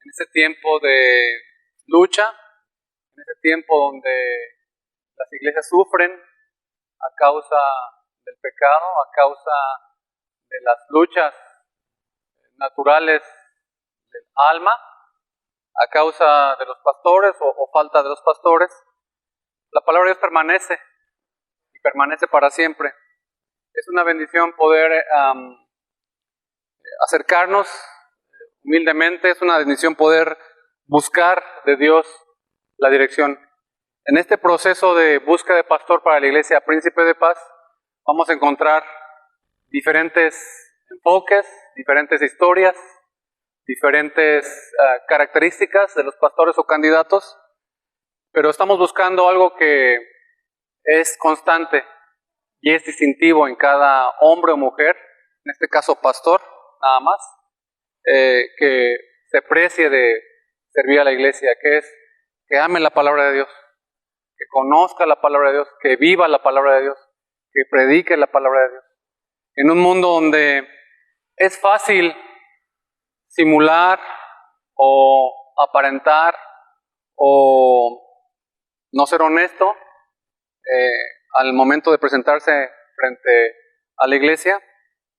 en ese tiempo de lucha, en ese tiempo donde las iglesias sufren a causa del pecado, a causa de las luchas naturales del alma, a causa de los pastores o falta de los pastores. La palabra de Dios permanece y permanece para siempre. Es una bendición poder acercarnos humildemente, es una bendición poder buscar de Dios la dirección. En este proceso de búsqueda de pastor para la iglesia Príncipe de Paz, vamos a encontrar diferentes enfoques, diferentes historias, diferentes características de los pastores o candidatos, pero estamos buscando algo que es constante y es distintivo en cada hombre o mujer, en este caso pastor, nada más, que se precie de servir a la iglesia, que es que ame la palabra de Dios, que conozca la palabra de Dios, que viva la palabra de Dios, que predique la palabra de Dios. En un mundo donde es fácil simular o aparentar o no ser honesto al momento de presentarse frente a la iglesia,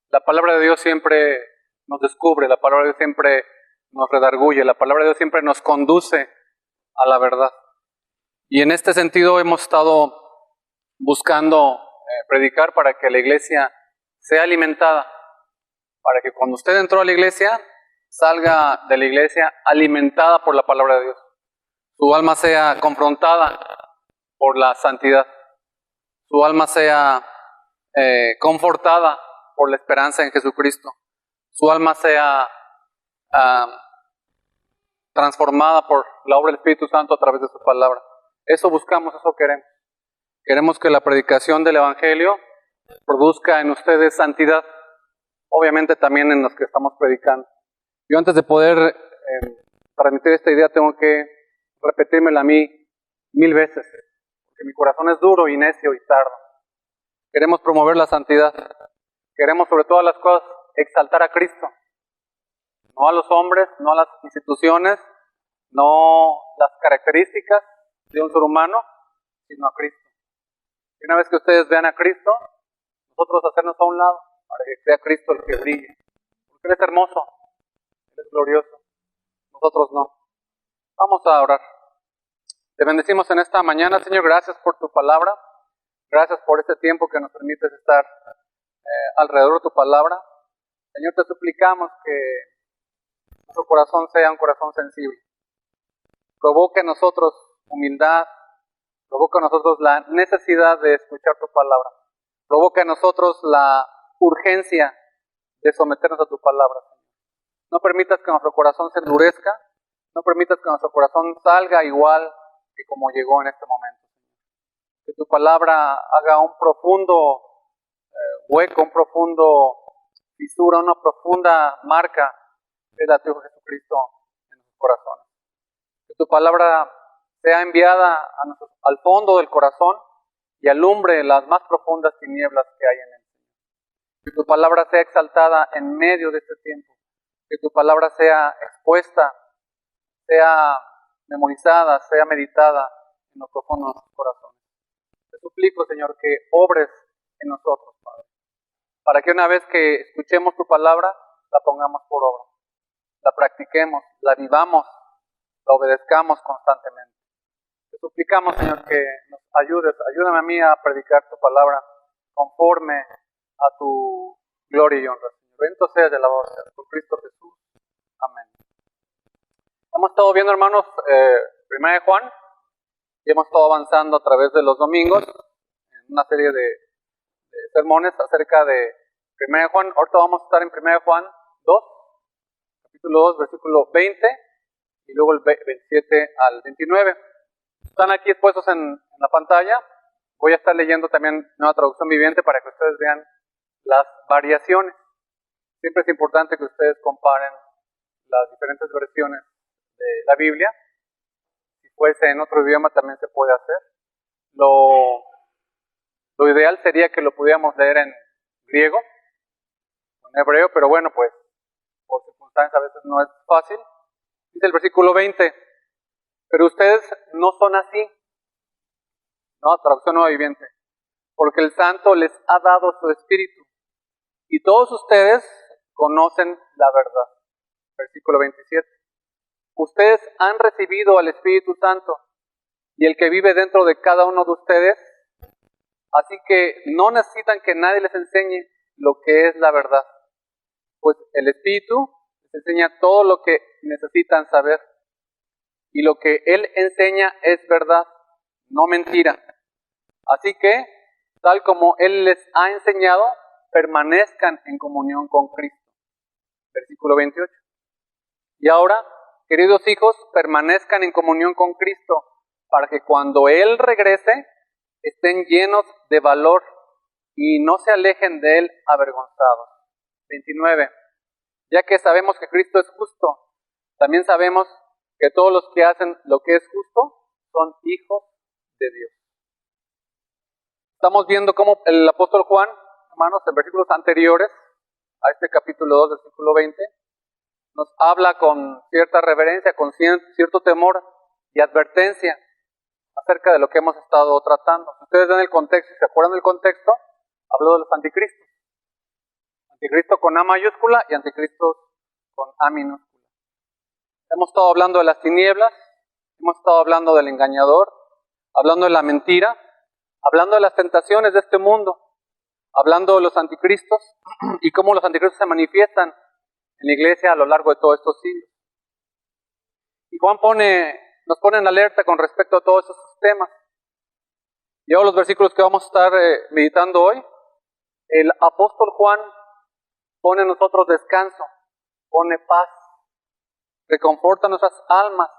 la palabra de Dios siempre nos descubre, la palabra de Dios siempre nos redarguye, la palabra de Dios siempre nos conduce a la verdad. Y en este sentido hemos estado buscando predicar para que la iglesia sea alimentada, para que cuando usted entró a la iglesia, salga de la iglesia alimentada por la palabra de Dios. Su alma sea confrontada por la santidad. Su alma sea confortada por la esperanza en Jesucristo. Su alma sea transformada por la obra del Espíritu Santo a través de su palabra. Eso buscamos, eso queremos. Queremos que la predicación del Evangelio produzca en ustedes santidad, obviamente también en los que estamos predicando. Yo antes de poder transmitir esta idea tengo que repetírmela a mí 1000 veces, porque mi corazón es duro y necio y tardo. Queremos promover la santidad, queremos sobre todas las cosas exaltar a Cristo, no a los hombres, no a las instituciones, no las características de un ser humano, sino a Cristo. Y una vez que ustedes vean a Cristo, nosotros hacernos a un lado, para que sea Cristo el que brille. Porque Él es hermoso, Él es glorioso, nosotros no. Vamos a orar. Te bendecimos en esta mañana, Señor, gracias por tu palabra, gracias por este tiempo que nos permites estar alrededor de tu palabra. Señor, te suplicamos que nuestro corazón sea un corazón sensible. Provoque en nosotros humildad, provoca en nosotros la necesidad de escuchar tu palabra. Provoca en nosotros la urgencia de someternos a tu palabra. No permitas que nuestro corazón se endurezca. No permitas que nuestro corazón salga igual que como llegó en este momento. Que tu palabra haga un profundo hueco, un profundo fisura, una profunda marca de la tuya Jesucristo en nuestros corazones. Que tu palabra sea enviada al fondo del corazón y alumbre las más profundas tinieblas que hay en él. Que tu palabra sea exaltada en medio de este tiempo. Que tu palabra sea expuesta, sea memorizada, sea meditada en lo profundo de nuestros corazones. Te suplico, Señor, que obres en nosotros, Padre, para que una vez que escuchemos tu palabra, la pongamos por obra, la practiquemos, la vivamos, la obedezcamos constantemente. Te suplicamos, Señor, que nos ayudes, ayúdame a mí a predicar tu palabra conforme a tu gloria y honra. Bendito seas de la voz de Cristo Jesús. Amén. Hemos estado viendo, hermanos, 1 de Juan, y hemos estado avanzando a través de los domingos en una serie de sermones acerca de 1 de Juan. Ahorita vamos a estar en 1 de Juan 2, capítulo 2, versículo 20, y luego el 27 al 29. Están aquí expuestos en la pantalla. Voy a estar leyendo también Nueva Traducción Viviente para que ustedes vean las variaciones. Siempre es importante que ustedes comparen las diferentes versiones de la Biblia. Si fuese en otro idioma también se puede hacer. Lo ideal sería que lo pudiéramos leer en griego, en hebreo, pero bueno, pues por circunstancias a veces no es fácil. Dice el versículo 20, pero ustedes no son así. No, traducción nueva viviente. Porque el Santo les ha dado su Espíritu. Y todos ustedes conocen la verdad. Versículo 27. Ustedes han recibido al Espíritu Santo y el que vive dentro de cada uno de ustedes. Así que no necesitan que nadie les enseñe lo que es la verdad. Pues el Espíritu les enseña todo lo que necesitan saber. Y lo que Él enseña es verdad, no mentira. Así que, tal como Él les ha enseñado, permanezcan en comunión con Cristo. Versículo 28. Y ahora, queridos hijos, permanezcan en comunión con Cristo, para que cuando Él regrese, estén llenos de valor y no se alejen de Él avergonzados. 29. Ya que sabemos que Cristo es justo, también sabemos que todos los que hacen lo que es justo son hijos de Dios. Estamos viendo cómo el apóstol Juan, hermanos, en versículos anteriores a este capítulo 2, versículo 20, nos habla con cierta reverencia, con cierto temor y advertencia acerca de lo que hemos estado tratando. Si ustedes ven el contexto, ¿se acuerdan del contexto? Habló de los anticristos. Anticristo con A mayúscula y anticristo con A minúscula. Hemos estado hablando de las tinieblas, hemos estado hablando del engañador, hablando de la mentira, hablando de las tentaciones de este mundo, hablando de los anticristos y cómo los anticristos se manifiestan en la iglesia a lo largo de todos estos siglos. Y Juan nos pone en alerta con respecto a todos esos temas. Y ahora los versículos que vamos a estar meditando hoy, el apóstol Juan pone en nosotros descanso, pone paz, reconforta nuestras almas,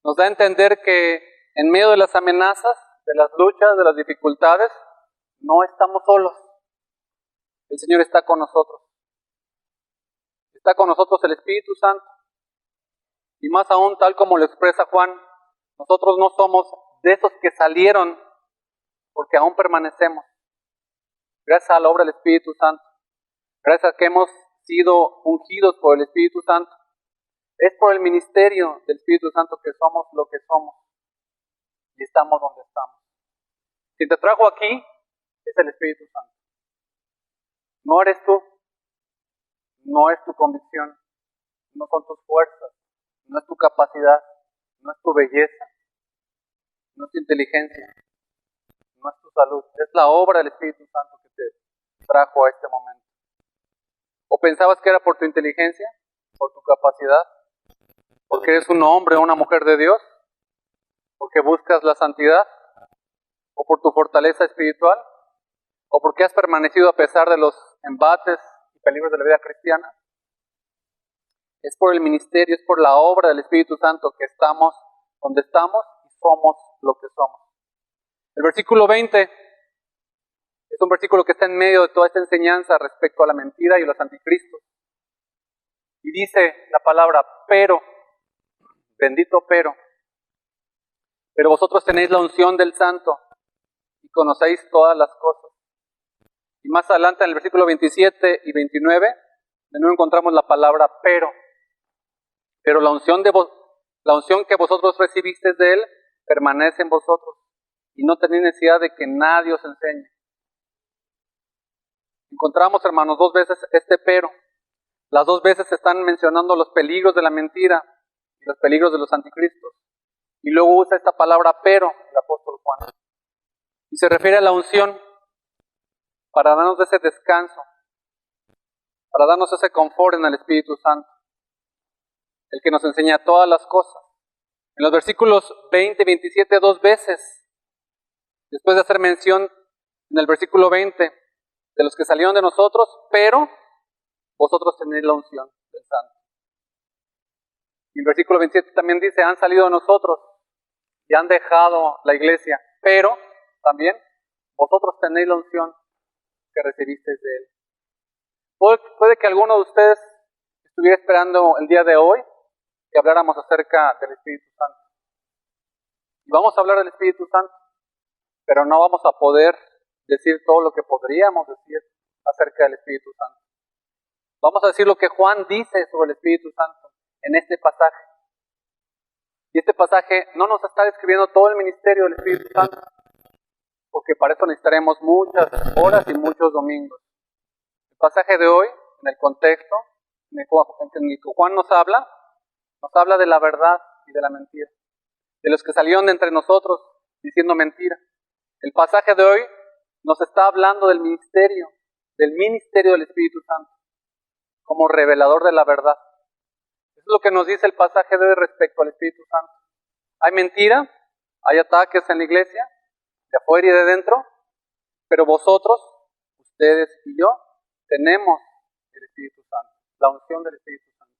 nos da a entender que en medio de las amenazas, de las luchas, de las dificultades, no estamos solos. El Señor está con nosotros. Está con nosotros el Espíritu Santo. Y más aún, tal como lo expresa Juan, nosotros no somos de esos que salieron porque aún permanecemos. Gracias a la obra del Espíritu Santo. Gracias a que hemos sido ungidos por el Espíritu Santo. Es por el ministerio del Espíritu Santo que somos lo que somos. Y estamos donde estamos. Quien te trajo aquí es el Espíritu Santo. No eres tú. No es tu convicción. No son tus fuerzas. No es tu capacidad. No es tu belleza. No es tu inteligencia. No es tu salud. Es la obra del Espíritu Santo que te trajo a este momento. ¿O pensabas que era por tu inteligencia? ¿Por tu capacidad? ¿Porque eres un hombre o una mujer de Dios? ¿Porque buscas la santidad? ¿O por tu fortaleza espiritual? ¿O porque has permanecido a pesar de los embates y peligros de la vida cristiana? Es por el ministerio, es por la obra del Espíritu Santo que estamos donde estamos y somos lo que somos. El versículo 20 es un versículo que está en medio de toda esta enseñanza respecto a la mentira y los anticristos. Y dice la palabra, pero, bendito pero vosotros tenéis la unción del Santo y conocéis todas las cosas. Y más adelante en el versículo 27 y 29, de nuevo encontramos la palabra pero la unción que vosotros recibisteis de Él permanece en vosotros y no tenéis necesidad de que nadie os enseñe. Encontramos, hermanos, dos veces este pero. Las dos veces están mencionando los peligros de la mentira y los peligros de los anticristos. Y luego usa esta palabra pero, el apóstol Juan. Y se refiere a la unción para darnos ese descanso, para darnos ese confort en el Espíritu Santo, el que nos enseña todas las cosas. En los versículos 20 y 27, dos veces, después de hacer mención en el versículo 20 de los que salieron de nosotros, pero vosotros tenéis la unción del Santo. Y el versículo 27 también dice, han salido de nosotros y han dejado la iglesia, pero también vosotros tenéis la unción que recibisteis de Él. Puede que alguno de ustedes estuviera esperando el día de hoy que habláramos acerca del Espíritu Santo. Y vamos a hablar del Espíritu Santo, pero no vamos a poder decir todo lo que podríamos decir acerca del Espíritu Santo. Vamos a decir lo que Juan dice sobre el Espíritu Santo en este pasaje. Y este pasaje no nos está describiendo todo el ministerio del Espíritu Santo, porque para eso necesitaremos muchas horas y muchos domingos. El pasaje de hoy, en el contexto en el que Juan nos habla de la verdad y de la mentira, de los que salieron de entre nosotros diciendo mentira. El pasaje de hoy nos está hablando del ministerio del Espíritu Santo, como revelador de la verdad. Eso es lo que nos dice el pasaje de hoy respecto al Espíritu Santo. Hay mentira, hay ataques en la iglesia, de afuera y de dentro, pero vosotros, ustedes y yo, tenemos el Espíritu Santo, la unción del Espíritu Santo.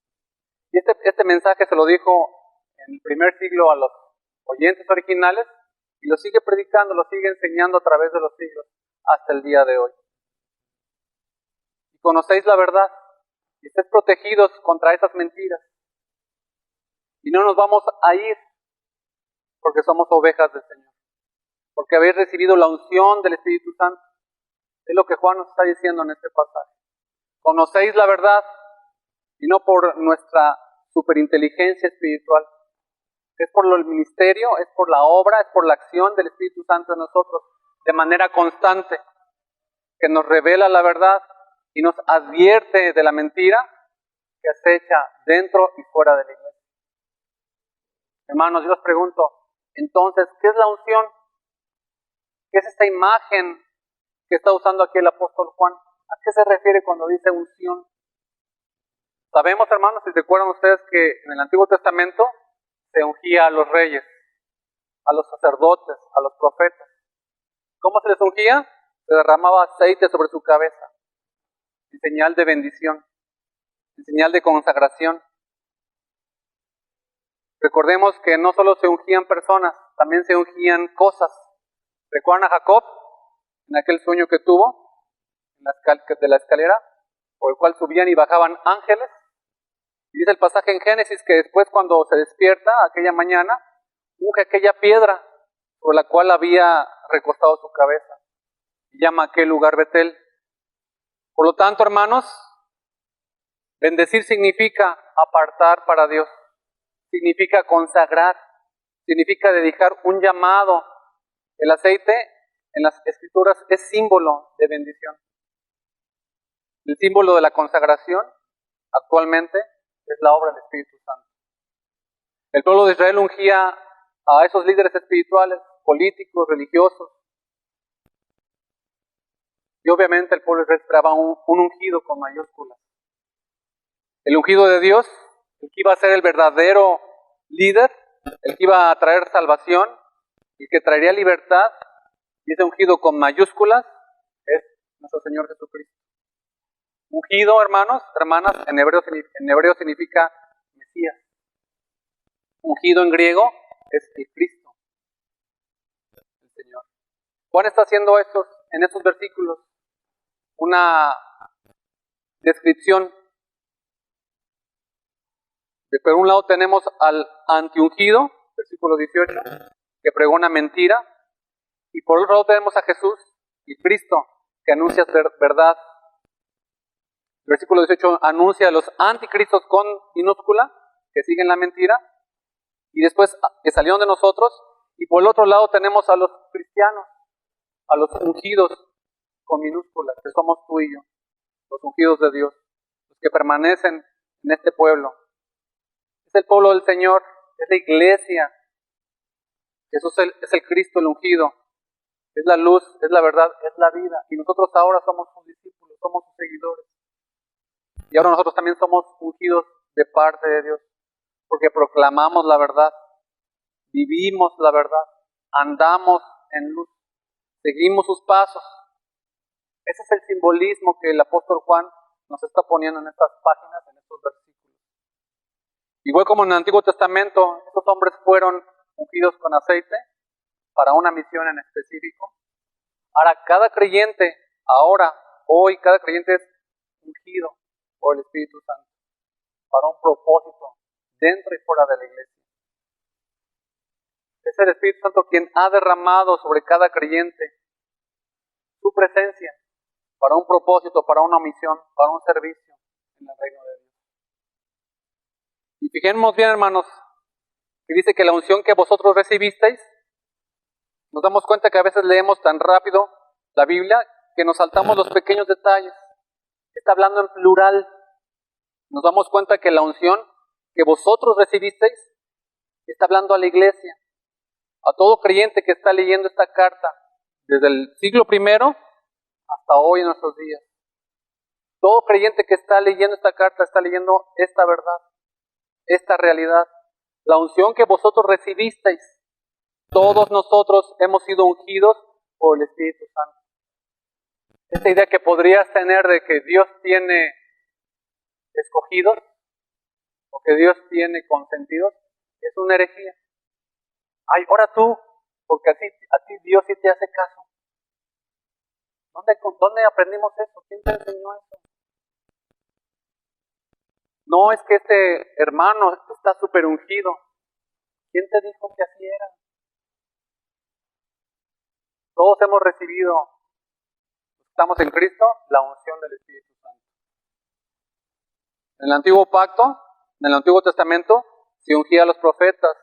Y este mensaje se lo dijo en el primer siglo a los oyentes originales, y lo sigue predicando, lo sigue enseñando a través de los siglos hasta el día de hoy. Y conocéis la verdad, y estéis protegidos contra esas mentiras. Y no nos vamos a ir porque somos ovejas del Señor, porque habéis recibido la unción del Espíritu Santo. Es lo que Juan nos está diciendo en este pasaje. Conocéis la verdad, y no por nuestra superinteligencia espiritual. Es por el ministerio, es por la obra, es por la acción del Espíritu Santo en nosotros, de manera constante, que nos revela la verdad y nos advierte de la mentira que acecha dentro y fuera de la iglesia. Hermanos, yo les pregunto, entonces, ¿qué es la unción? ¿Qué es esta imagen que está usando aquí el apóstol Juan? ¿A qué se refiere cuando dice unción? Sabemos, hermanos, si recuerdan ustedes que en el Antiguo Testamento se ungía a los reyes, a los sacerdotes, a los profetas. ¿Cómo se les ungía? Se derramaba aceite sobre su cabeza, en señal de bendición, en señal de consagración. Recordemos que no solo se ungían personas, también se ungían cosas. ¿Recuerdan a Jacob en aquel sueño que tuvo de la escalera, por el cual subían y bajaban ángeles? Y dice el pasaje en Génesis que después, cuando se despierta aquella mañana, unge aquella piedra sobre la cual había recostado su cabeza y llama a aquel lugar Betel. Por lo tanto, hermanos, bendecir significa apartar para Dios, significa consagrar, significa dedicar un llamado. El aceite en las Escrituras es símbolo de bendición. El símbolo de la consagración actualmente es la obra del Espíritu Santo. El pueblo de Israel ungía a esos líderes espirituales, políticos, religiosos. Y obviamente el pueblo de Israel esperaba un ungido con mayúsculas. El ungido de Dios, el que iba a ser el verdadero líder, el que iba a traer salvación, el que traería libertad, y ese ungido con mayúsculas es nuestro Señor Jesucristo. Ungido, hermanos, hermanas, en hebreo significa Mesías. Ungido en griego es el Cristo, el Señor. Juan está haciendo en estos versículos una descripción. Por un lado tenemos al antiungido, versículo 18, que pregona mentira, y por otro lado tenemos a Jesús, el Cristo, que anuncia verdad. El versículo 18 anuncia a los anticristos con minúscula, que siguen la mentira, y después que salieron de nosotros, y por el otro lado tenemos a los cristianos, a los ungidos con minúscula, que somos tú y yo, los ungidos de Dios, los que permanecen en este pueblo. Es el pueblo del Señor, es la iglesia. Jesús es el Cristo, el ungido, es la luz, es la verdad, es la vida, y nosotros ahora somos sus discípulos, somos sus seguidores. Y ahora nosotros también somos ungidos de parte de Dios, porque proclamamos la verdad, vivimos la verdad, andamos en luz, seguimos sus pasos. Ese es el simbolismo que el apóstol Juan nos está poniendo en estas páginas, en estos versículos. Igual como en el Antiguo Testamento, estos hombres fueron ungidos con aceite para una misión en específico. Ahora cada creyente, hoy cada creyente es ungido por el Espíritu Santo para un propósito dentro y fuera de la iglesia. Es el Espíritu Santo quien ha derramado sobre cada creyente su presencia para un propósito, para una misión, para un servicio en el reino de Dios. Y fijémonos bien, hermanos, Y dice que la unción que vosotros recibisteis, nos damos cuenta que a veces leemos tan rápido la Biblia que nos saltamos los pequeños detalles. Está hablando en plural. Nos damos cuenta que la unción que vosotros recibisteis está hablando a la iglesia, a todo creyente que está leyendo esta carta, desde el siglo primero hasta hoy en nuestros días. Todo creyente que está leyendo esta carta está leyendo esta verdad, esta realidad. La unción que vosotros recibisteis, todos nosotros hemos sido ungidos por el Espíritu Santo. Esta idea que podrías tener de que Dios tiene escogidos o que Dios tiene consentidos es una herejía. Ay, ora tú, porque así a ti Dios sí te hace caso. ¿Dónde aprendimos eso? ¿Quién te enseñó eso? No es que este hermano está súper ungido. ¿Quién te dijo que así era? Todos hemos recibido, estamos en Cristo, la unción del Espíritu Santo. En el Antiguo Pacto, en el Antiguo Testamento, se ungía a los profetas,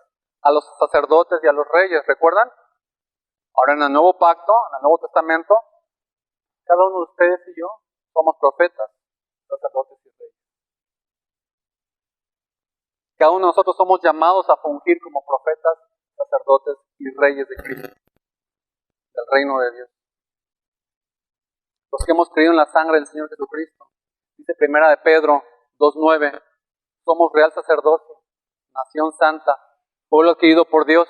a los sacerdotes y a los reyes, ¿recuerdan? Ahora en el Nuevo Pacto, en el Nuevo Testamento, cada uno de ustedes y yo somos profetas, sacerdotes y reyes. Cada uno de nosotros somos llamados a fungir como profetas, sacerdotes y reyes de Cristo, del reino de Dios. Los que hemos creído en la sangre del Señor Jesucristo. Dice Primera de Pedro 2:9, somos real sacerdocio, nación santa, pueblo adquirido por Dios.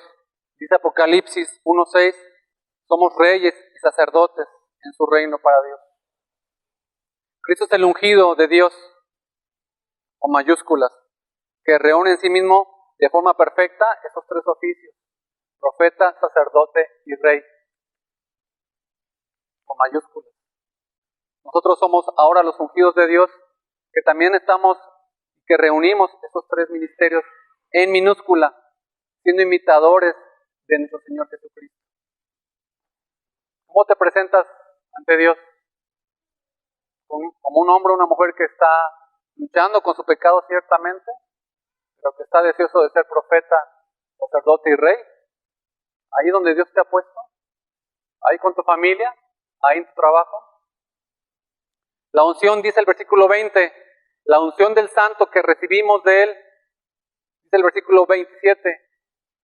Dice Apocalipsis 1:6, somos reyes y sacerdotes en su reino para Dios. Cristo es el ungido de Dios, con mayúsculas, que reúne en sí mismo de forma perfecta esos tres oficios: profeta, sacerdote y rey, con mayúsculas. Nosotros somos ahora los ungidos de Dios, que también que reunimos esos tres ministerios en minúscula, siendo imitadores de nuestro Señor Jesucristo. ¿Cómo te presentas ante Dios? Como un hombre o una mujer que está luchando con su pecado ciertamente, pero que está deseoso de ser profeta, sacerdote y rey. Ahí donde Dios te ha puesto, ahí con tu familia, ahí en tu trabajo. La unción, dice el versículo 20, la unción del santo que recibimos de Él, dice el versículo 27,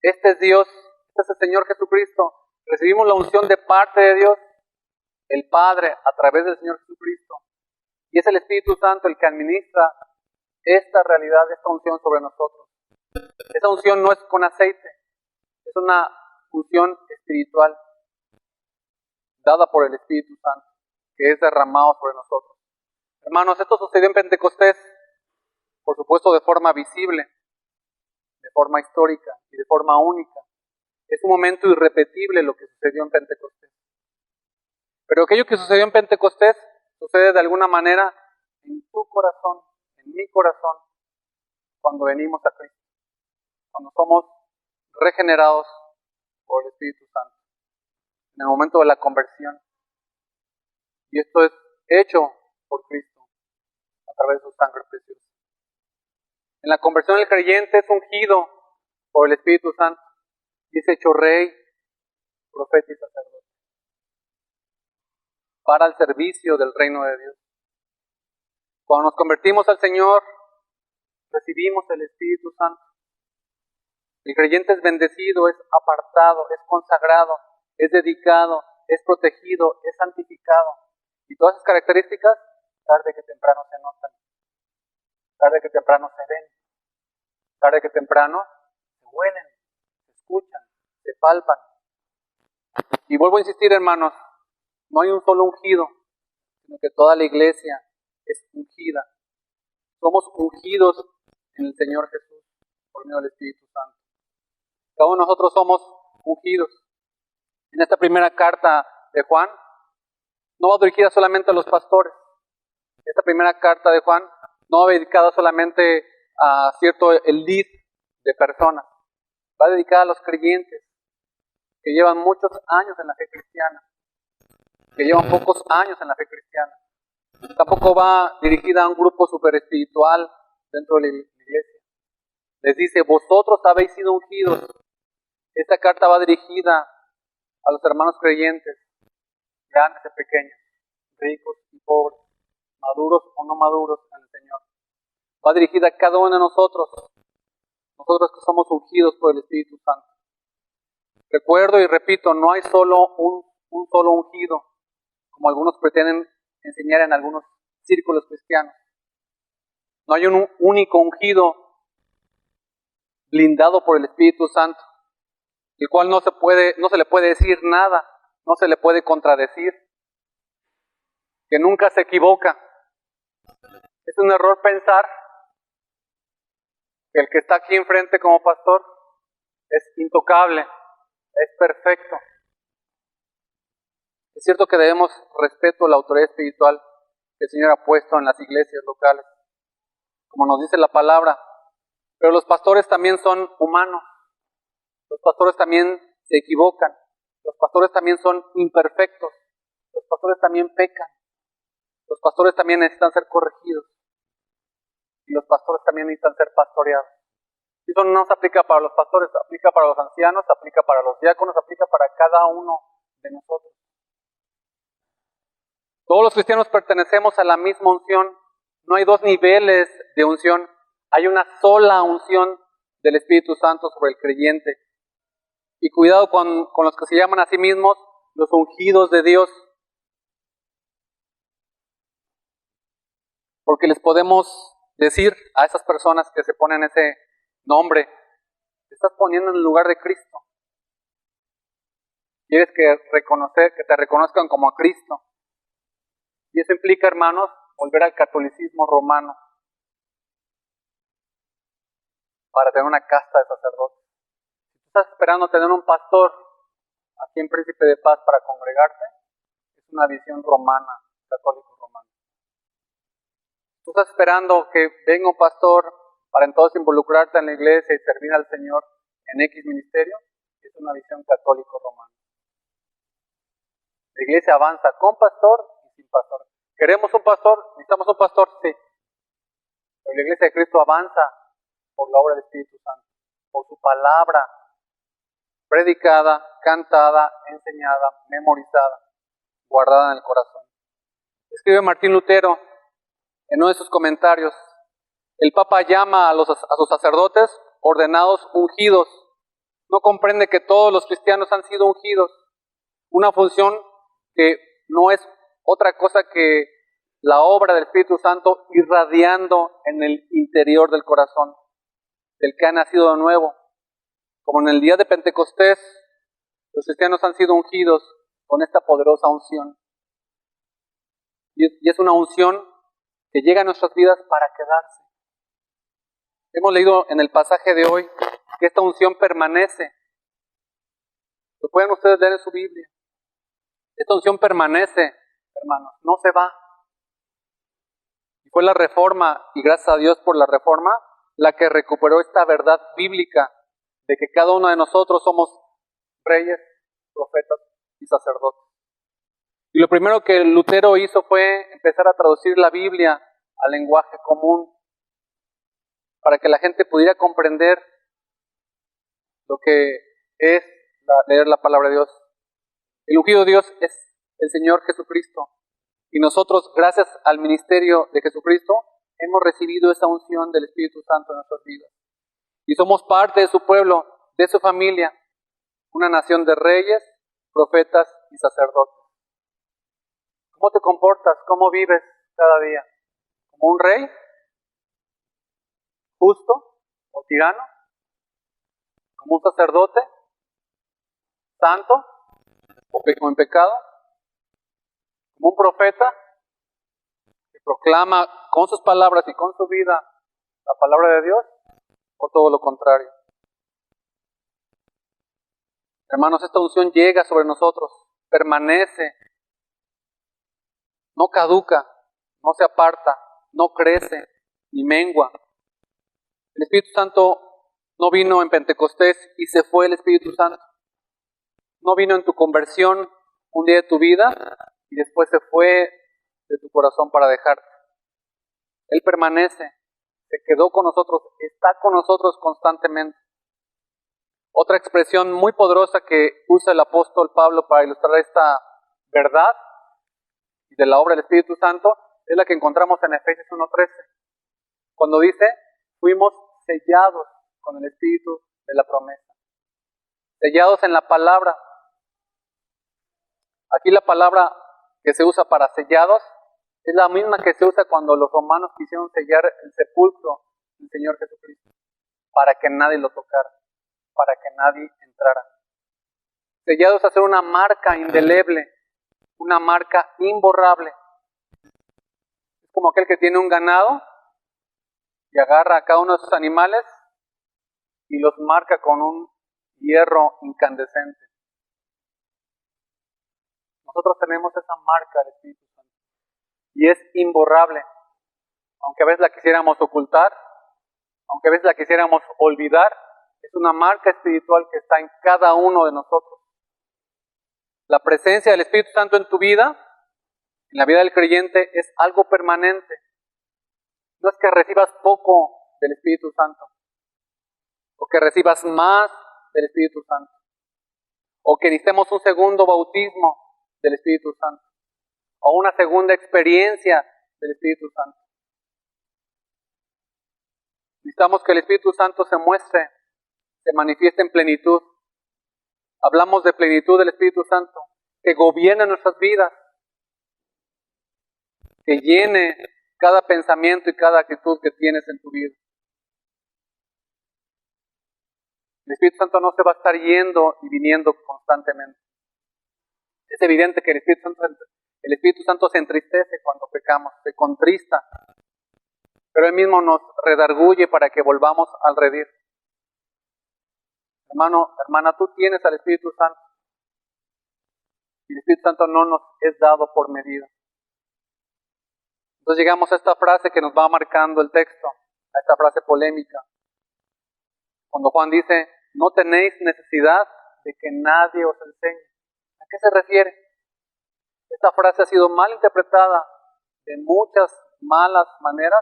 este es Dios, este es el Señor Jesucristo. Recibimos la unción de parte de Dios, el Padre, a través del Señor Jesucristo. Y es el Espíritu Santo el que administra esta realidad, esta unción sobre nosotros. Esa unción no es con aceite, es una unción espiritual dada por el Espíritu Santo, que es derramado sobre nosotros. Hermanos, esto sucedió en Pentecostés, por supuesto de forma visible, de forma histórica y de forma única. Es un momento irrepetible lo que sucedió en Pentecostés. Pero aquello que sucedió en Pentecostés sucede de alguna manera en tu corazón, en mi corazón, cuando venimos a Cristo, cuando somos regenerados por el Espíritu Santo, en el momento de la conversión. Y esto es hecho por Cristo a través de su sangre preciosa. En la conversión el creyente es ungido por el Espíritu Santo y es hecho rey, profeta y sacerdote para el servicio del reino de Dios. Cuando nos convertimos al Señor, recibimos el Espíritu Santo. El creyente es bendecido, es apartado, es consagrado, es dedicado, es protegido, es santificado. Y todas esas características, tarde que temprano se notan, tarde que temprano se ven, tarde que temprano se huelen, se escuchan, se palpan. Y vuelvo a insistir, hermanos, no hay un solo ungido, sino que toda la iglesia es ungida. Somos ungidos en el Señor Jesús por medio del Espíritu Santo. Cada uno de nosotros somos ungidos. En esta primera carta de Juan, no va dirigida solamente a los pastores. Esta primera carta de Juan no va dedicada solamente a el lead de personas. Va dedicada a los creyentes que llevan muchos años en la fe cristiana, que llevan pocos años en la fe cristiana. Tampoco va dirigida a un grupo super espiritual dentro de la iglesia. les dice, vosotros habéis sido ungidos. Esta carta va dirigida a los hermanos creyentes, grandes y pequeños, ricos y pobres, maduros o no maduros en el Señor. Va dirigida a cada uno de nosotros que somos ungidos por el Espíritu Santo. Recuerdo y repito, no hay solo un solo ungido, como algunos pretenden enseñar en algunos círculos cristianos. No hay un único ungido blindado por el Espíritu Santo, el cual no se le puede decir nada, no se le puede contradecir, que nunca se equivoca. Es un error pensar que el que está aquí enfrente como pastor es intocable, es perfecto. Es cierto que debemos respeto a la autoridad espiritual que el Señor ha puesto en las iglesias locales, como nos dice la palabra, pero los pastores también son humanos, los pastores también se equivocan, los pastores también son imperfectos, los pastores también pecan, los pastores también necesitan ser corregidos y los pastores también necesitan ser pastoreados. Y eso no se aplica para los pastores, se aplica para los ancianos, se aplica para los diáconos, se aplica para cada uno de nosotros. Todos los cristianos pertenecemos a la misma unción. No hay dos niveles de unción. Hay una sola unción del Espíritu Santo sobre el creyente. Y cuidado con los que se llaman a sí mismos los ungidos de Dios. Porque les podemos decir a esas personas que se ponen ese nombre, te estás poniendo en el lugar de Cristo. Quieres que te reconozcan como a Cristo. Y eso implica, hermanos, volver al catolicismo romano para tener una casta de sacerdotes. Si tú estás esperando tener un pastor aquí en Príncipe de Paz para congregarte, es una visión romana, católico romano. Tú estás esperando que venga un pastor para entonces involucrarte en la iglesia y servir al Señor en X ministerio, es una visión católico romana. La iglesia avanza con pastor y sin pastor. ¿Queremos un pastor? ¿Necesitamos un pastor? Sí. Pero la iglesia de Cristo avanza por la obra del Espíritu Santo, por su palabra predicada, cantada, enseñada, memorizada, guardada en el corazón. Escribe Martín Lutero en uno de sus comentarios, el Papa llama a sus sacerdotes ordenados ungidos. No comprende que todos los cristianos han sido ungidos. Una función que no es otra cosa que la obra del Espíritu Santo irradiando en el interior del corazón del que ha nacido de nuevo. Como en el día de Pentecostés, los cristianos han sido ungidos con esta poderosa unción. Y es una unción que llega a nuestras vidas para quedarse. Hemos leído en el pasaje de hoy que esta unción permanece. Lo pueden ustedes leer en su Biblia. Esta unción permanece, hermanos, no se va. Y fue la Reforma, y gracias a Dios por la Reforma, la que recuperó esta verdad bíblica de que cada uno de nosotros somos reyes, profetas y sacerdotes. Y lo primero que Lutero hizo fue empezar a traducir la Biblia al lenguaje común para que la gente pudiera comprender lo que es leer la palabra de Dios. El ungido de Dios es el Señor Jesucristo. Y nosotros, gracias al ministerio de Jesucristo, hemos recibido esa unción del Espíritu Santo en nuestras vidas. Y somos parte de su pueblo, de su familia, una nación de reyes, profetas y sacerdotes. ¿Cómo te comportas? ¿Cómo vives cada día? ¿Como un rey? ¿Justo o tirano? ¿Como un sacerdote? ¿Santo o en pecado? ¿Como un profeta que proclama con sus palabras y con su vida la palabra de Dios? ¿O todo lo contrario? Hermanos, esta unción llega sobre nosotros, permanece, no caduca, no se aparta, no crece, ni mengua. El Espíritu Santo no vino en Pentecostés y se fue el Espíritu Santo. No vino en tu conversión un día de tu vida y después se fue de tu corazón para dejarte. Él permanece, se quedó con nosotros, está con nosotros constantemente. Otra expresión muy poderosa que usa el apóstol Pablo para ilustrar esta verdad de la obra del Espíritu Santo es la que encontramos en Efesios 1:13, cuando dice, fuimos sellados con el Espíritu de la promesa. Sellados en la palabra. Aquí la palabra que se usa para sellados es la misma que se usa cuando los romanos quisieron sellar el sepulcro del Señor Jesucristo, para que nadie lo tocara, para que nadie entrara. Sellados a hacer una marca indeleble, una marca imborrable. Es como aquel que tiene un ganado y agarra a cada uno de sus animales y los marca con un hierro incandescente. Nosotros tenemos esa marca del Espíritu Santo y es imborrable. Aunque a veces la quisiéramos ocultar, aunque a veces la quisiéramos olvidar, es una marca espiritual que está en cada uno de nosotros. La presencia del Espíritu Santo en tu vida, en la vida del creyente, es algo permanente. No es que recibas poco del Espíritu Santo, o que recibas más del Espíritu Santo, o que necesitemos un segundo bautismo del Espíritu Santo, o una segunda experiencia del Espíritu Santo. Necesitamos que el Espíritu Santo se muestre, se manifieste en plenitud. Hablamos de plenitud del Espíritu Santo, que gobierne nuestras vidas, que llene cada pensamiento y cada actitud que tienes en tu vida. El Espíritu Santo no se va a estar yendo y viniendo constantemente. Es evidente que el Espíritu Santo se entristece cuando pecamos, se contrista, pero Él mismo nos redarguye para que volvamos al redil. Hermano, hermana, tú tienes al Espíritu Santo. Y el Espíritu Santo no nos es dado por medida. Entonces llegamos a esta frase que nos va marcando el texto, a esta frase polémica. Cuando Juan dice, no tenéis necesidad de que nadie os enseñe. ¿A qué se refiere? Esta frase ha sido mal interpretada de muchas malas maneras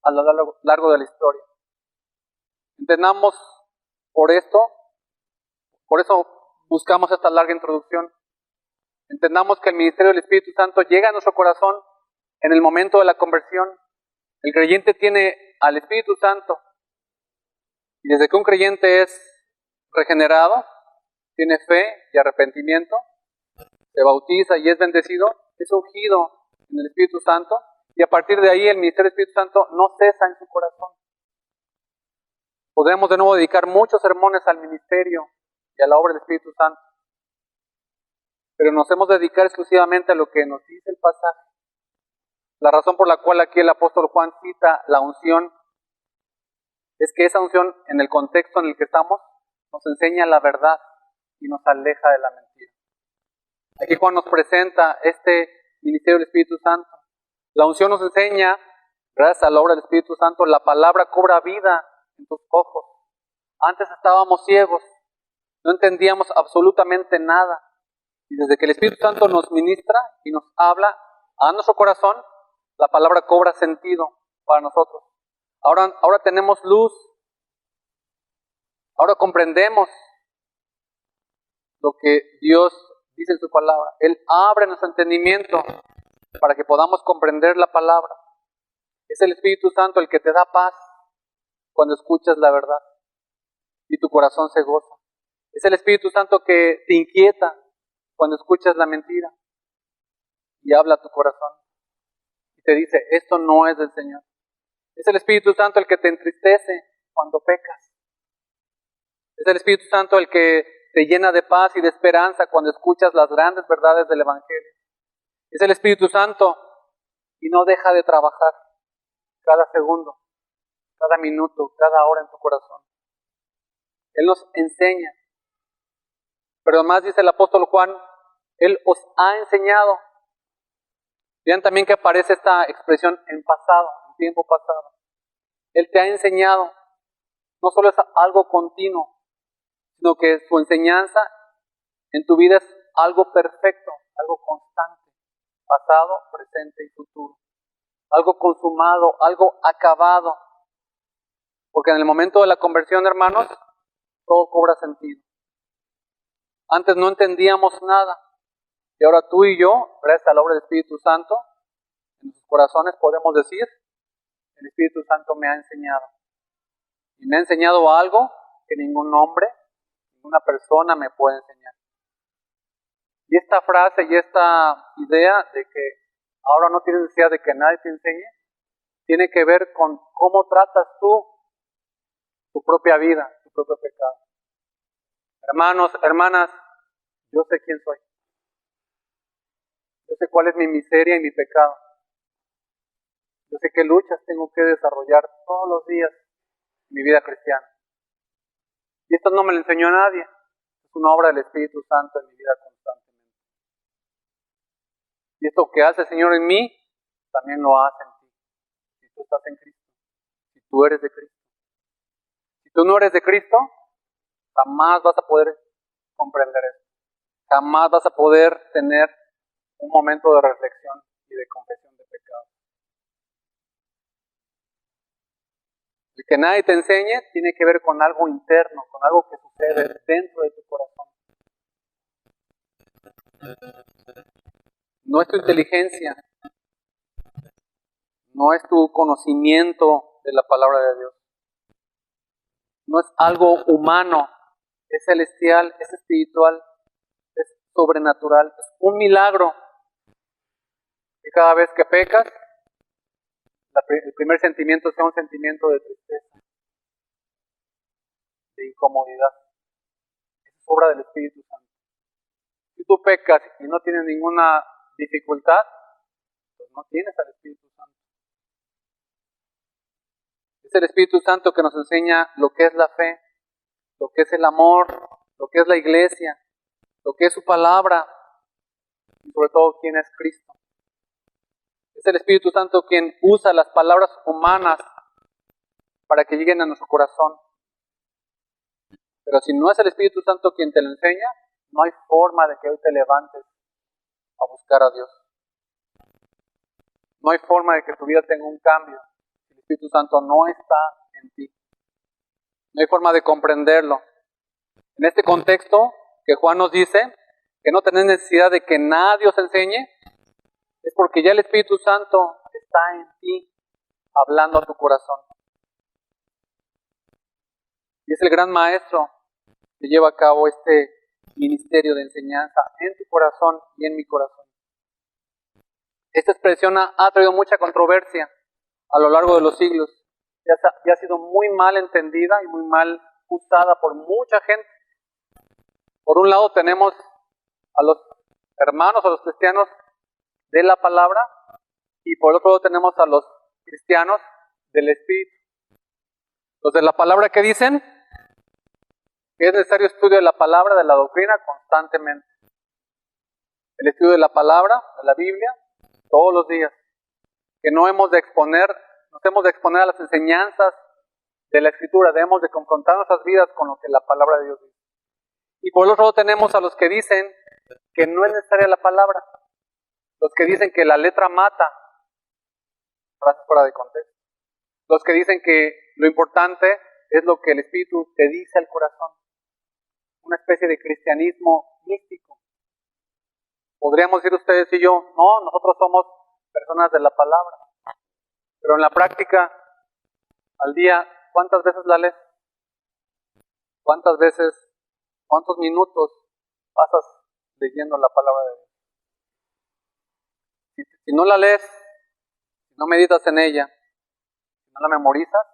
a lo largo de la historia. Entendamos por eso buscamos esta larga introducción. Entendamos que el ministerio del Espíritu Santo llega a nuestro corazón en el momento de la conversión. El creyente tiene al Espíritu Santo y desde que un creyente es regenerado, tiene fe y arrepentimiento, se bautiza y es bendecido, es ungido en el Espíritu Santo y a partir de ahí el ministerio del Espíritu Santo no cesa en su corazón. Podemos de nuevo dedicar muchos sermones al ministerio y a la obra del Espíritu Santo, pero nos hemos de dedicar exclusivamente a lo que nos dice el pasaje. La razón por la cual aquí el apóstol Juan cita la unción es que esa unción, en el contexto en el que estamos, nos enseña la verdad y nos aleja de la mentira. Aquí Juan nos presenta este ministerio del Espíritu Santo. La unción nos enseña, gracias a la obra del Espíritu Santo, la palabra cobra vida en tus ojos. Antes estábamos ciegos, no entendíamos absolutamente nada. Y desde que el Espíritu Santo nos ministra y nos habla a nuestro corazón, la palabra cobra sentido para nosotros. Ahora tenemos luz. Ahora comprendemos lo que Dios dice en su palabra. Él abre nuestro entendimiento para que podamos comprender la palabra. Es el Espíritu Santo el que te da paz cuando escuchas la verdad y tu corazón se goza. Es el Espíritu Santo que te inquieta cuando escuchas la mentira y habla a tu corazón y te dice, esto no es del Señor. Es el Espíritu Santo el que te entristece cuando pecas. Es el Espíritu Santo el que te llena de paz y de esperanza cuando escuchas las grandes verdades del Evangelio. Es el Espíritu Santo y no deja de trabajar cada segundo, cada minuto, cada hora en tu corazón. Él nos enseña. Pero además dice el apóstol Juan, Él os ha enseñado. Vean también que aparece esta expresión en pasado, en tiempo pasado. Él te ha enseñado. No solo es algo continuo, sino que su enseñanza en tu vida es algo perfecto, algo constante, pasado, presente y futuro. Algo consumado, algo acabado. Porque en el momento de la conversión, hermanos, todo cobra sentido. Antes no entendíamos nada. Y ahora tú y yo, gracias a la obra del Espíritu Santo, en nuestros corazones podemos decir, el Espíritu Santo me ha enseñado. Y me ha enseñado algo que ningún hombre, ninguna persona me puede enseñar. Y esta frase y esta idea de que ahora no tienes necesidad de que nadie te enseñe, tiene que ver con cómo tratas tú tu propia vida, tu propio pecado. Hermanos, hermanas, yo sé quién soy. Yo sé cuál es mi miseria y mi pecado. Yo sé qué luchas tengo que desarrollar todos los días en mi vida cristiana. Y esto no me lo enseñó nadie. Es una obra del Espíritu Santo en mi vida constantemente. Y esto que hace el Señor en mí, también lo hace en ti. Si tú estás en Cristo. Si tú eres de Cristo. Si tú no eres de Cristo, jamás vas a poder comprender eso. Jamás vas a poder tener un momento de reflexión y de confesión de pecado. El que nadie te enseñe tiene que ver con algo interno, con algo que sucede dentro de tu corazón. No es tu inteligencia, no es tu conocimiento de la palabra de Dios. No es algo humano, es celestial, es espiritual, es sobrenatural, es un milagro. Y cada vez que pecas, el primer sentimiento sea un sentimiento de tristeza, de incomodidad. Es obra del Espíritu Santo. Si tú pecas y no tienes ninguna dificultad, pues no tienes al Espíritu Santo. Es el Espíritu Santo que nos enseña lo que es la fe, lo que es el amor, lo que es la iglesia, lo que es su palabra y sobre todo quién es Cristo. Es el Espíritu Santo quien usa las palabras humanas para que lleguen a nuestro corazón. Pero si no es el Espíritu Santo quien te lo enseña, no hay forma de que hoy te levantes a buscar a Dios. No hay forma de que tu vida tenga un cambio si el Espíritu Santo no está en ti. No hay forma de comprenderlo. En este contexto que Juan nos dice que no tenés necesidad de que nadie os enseñe, es porque ya el Espíritu Santo está en ti, hablando a tu corazón. Y es el gran maestro que lleva a cabo este ministerio de enseñanza en tu corazón y en mi corazón. Esta expresión ha traído mucha controversia a lo largo de los siglos. Ya ha sido muy mal entendida y muy mal usada por mucha gente. Por un lado tenemos a los hermanos, a los cristianos de la palabra, y por otro lado tenemos a los cristianos del Espíritu. Los de la palabra, ¿qué dicen? Que es necesario estudio de la palabra, de la doctrina, constantemente. El estudio de la palabra, de la Biblia, todos los días. Que nos hemos de exponer a las enseñanzas de la Escritura, debemos de confrontar nuestras vidas con lo que la palabra de Dios dice. Y por otro lado tenemos a los que dicen que no es necesaria la palabra. Los que dicen que la letra mata. Frases fuera de contexto. Los que dicen que lo importante es lo que el Espíritu te dice al corazón. Una especie de cristianismo místico. Podríamos decir ustedes y yo, no, nosotros somos personas de la palabra. Pero en la práctica, al día, ¿cuántas veces la lees? ¿Cuántas veces, cuántos minutos pasas leyendo la palabra de Dios? Si no la lees, si no meditas en ella, si no la memorizas,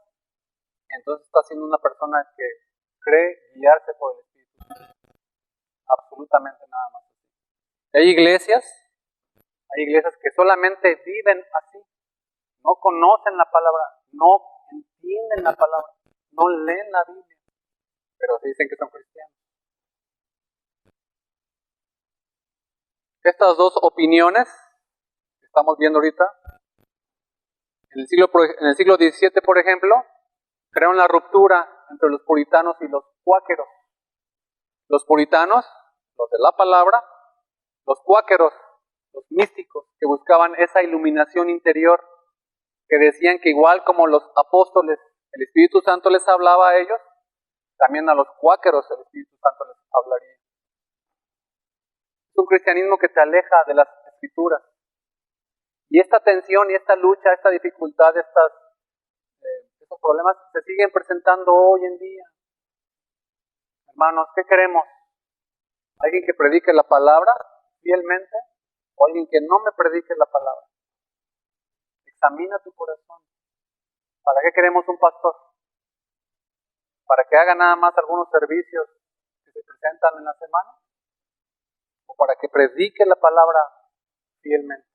entonces estás siendo una persona que cree guiarse por el Espíritu. Absolutamente nada más. Hay iglesias que solamente viven así. No conocen la palabra, no entienden la palabra, no leen la Biblia, pero se dicen que son cristianos. Estas dos opiniones que estamos viendo ahorita, en el siglo XVII, por ejemplo, crearon la ruptura entre los puritanos y los cuáqueros. Los puritanos, los de la palabra, los cuáqueros, los místicos, que buscaban esa iluminación interior, que decían que igual como los apóstoles El Espíritu Santo les hablaba a ellos, también a los cuáqueros el Espíritu Santo les hablaría. Es un cristianismo que te aleja de las Escrituras. Y esta tensión y esta lucha, esta dificultad, estos problemas se siguen presentando hoy en día. Hermanos, ¿qué queremos? ¿Alguien que predique la palabra fielmente o alguien que no me predique la palabra? Examina tu corazón. ¿Para qué queremos un pastor? ¿Para que haga nada más algunos servicios que se presentan en la semana? ¿O para que predique la palabra fielmente?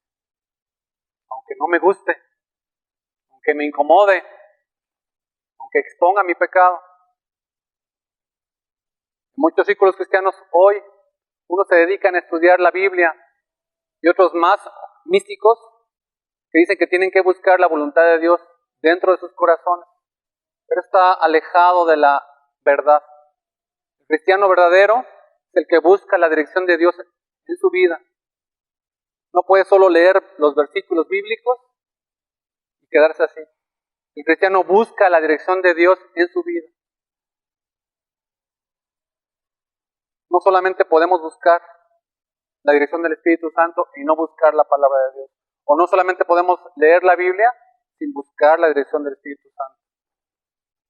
Aunque no me guste, aunque me incomode, aunque exponga mi pecado. En muchos círculos cristianos hoy, unos se dedican a estudiar la Biblia y otros más místicos que dicen que tienen que buscar la voluntad de Dios dentro de sus corazones, pero está alejado de la verdad. El cristiano verdadero es el que busca la dirección de Dios en su vida. No puede solo leer los versículos bíblicos y quedarse así. El cristiano busca la dirección de Dios en su vida. No solamente podemos buscar la dirección del Espíritu Santo y no buscar la palabra de Dios. O no solamente podemos leer la Biblia sin buscar la dirección del Espíritu Santo.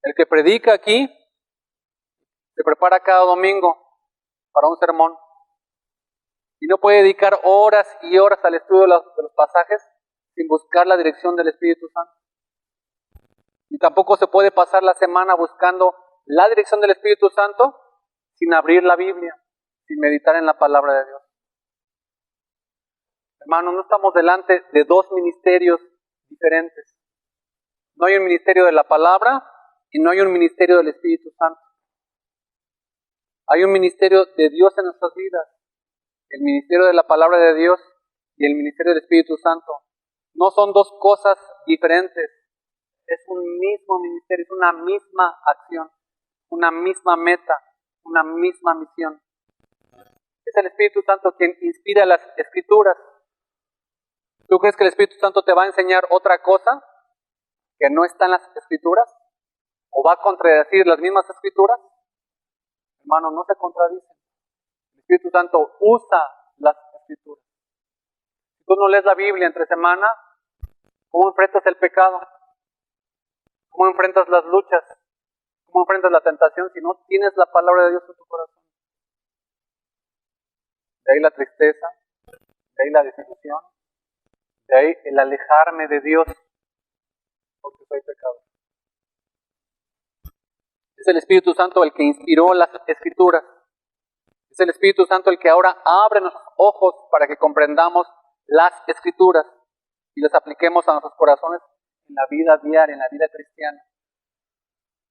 El que predica aquí se prepara cada domingo para un sermón y no puede dedicar horas y horas al estudio de los pasajes sin buscar la dirección del Espíritu Santo. Y tampoco se puede pasar la semana buscando la dirección del Espíritu Santo sin abrir la Biblia, sin meditar en la palabra de Dios. Hermanos, no estamos delante de dos ministerios diferentes. No hay un ministerio de la palabra y no hay un ministerio del Espíritu Santo. Hay un ministerio de Dios en nuestras vidas, el ministerio de la palabra de Dios y el ministerio del Espíritu Santo. No son dos cosas diferentes, es un mismo ministerio, es una misma acción, una misma meta, una misma misión. Es el Espíritu Santo quien inspira las Escrituras. ¿Tú crees que el Espíritu Santo te va a enseñar otra cosa que no está en las Escrituras? ¿O va a contradecir las mismas Escrituras? Hermanos, no se contradicen. El Espíritu Santo usa las Escrituras. Si tú no lees la Biblia entre semana, ¿cómo enfrentas el pecado? ¿Cómo enfrentas las luchas? ¿Cómo enfrentas la tentación si no tienes la palabra de Dios en tu corazón? De ahí la tristeza, de ahí la desilusión, de ahí el alejarme de Dios porque soy pecador. Es el Espíritu Santo el que inspiró las Escrituras. Es el Espíritu Santo el que ahora abre nuestros ojos para que comprendamos las Escrituras y las apliquemos a nuestros corazones en la vida diaria, en la vida cristiana.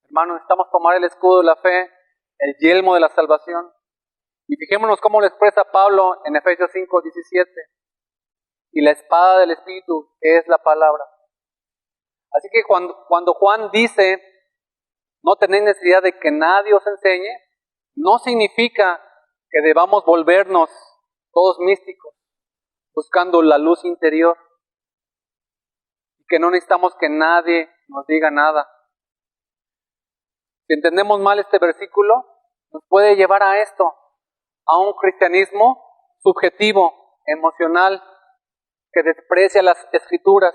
Hermanos, necesitamos tomar el escudo de la fe, el yelmo de la salvación. Y fijémonos cómo lo expresa Pablo en Efesios 5:17. Y la espada del Espíritu es la palabra. Así que cuando Juan dice, no tenéis necesidad de que nadie os enseñe, no significa que debamos volvernos todos místicos, buscando la luz interior, y que no necesitamos que nadie nos diga nada. Si entendemos mal este versículo, nos puede llevar a esto, a un cristianismo subjetivo, emocional, que desprecia las Escrituras,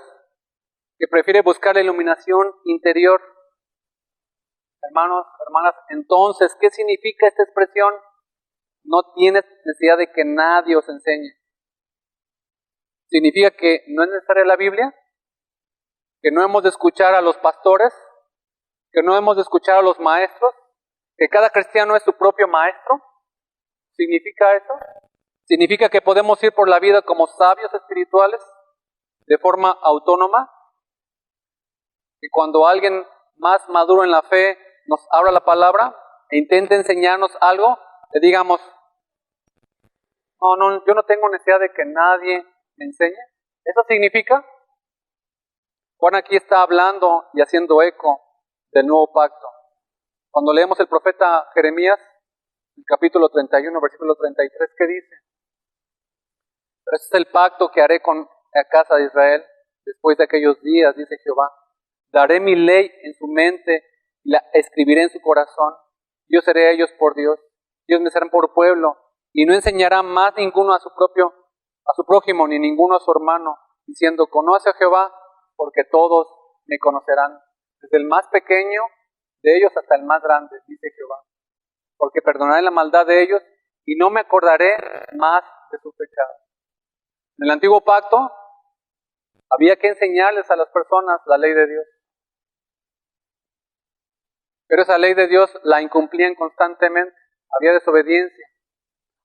que prefiere buscar la iluminación interior. Hermanos, hermanas, entonces, ¿qué significa esta expresión? No tienes necesidad de que nadie os enseñe. ¿Significa que no es necesaria la Biblia? ¿Que no hemos de escuchar a los pastores? ¿Que no hemos de escuchar a los maestros? ¿Que cada cristiano es su propio maestro? ¿Significa eso? ¿Significa que podemos ir por la vida como sabios espirituales, de forma autónoma? Que cuando alguien más maduro en la fe nos abra la palabra e intente enseñarnos algo, le digamos, yo no tengo necesidad de que nadie me enseñe. ¿Eso significa? Juan aquí está hablando y haciendo eco del nuevo pacto. Cuando leemos el profeta Jeremías, el capítulo 31, versículo 33, ¿qué dice? Pero ese es el pacto que haré con la casa de Israel después de aquellos días, dice Jehová. daré mi ley en su mente y la escribiré en su corazón. Yo seré a ellos por Dios, ellos me serán por pueblo, y no enseñará más ninguno a su prójimo, ni ninguno a su hermano, diciendo, conoce a Jehová, porque todos me conocerán, desde el más pequeño de ellos hasta el más grande, dice Jehová, porque perdonaré la maldad de ellos y no me acordaré más de sus pecados. En el antiguo pacto había que enseñarles a las personas la ley de Dios, pero esa ley de Dios la incumplían constantemente, había desobediencia.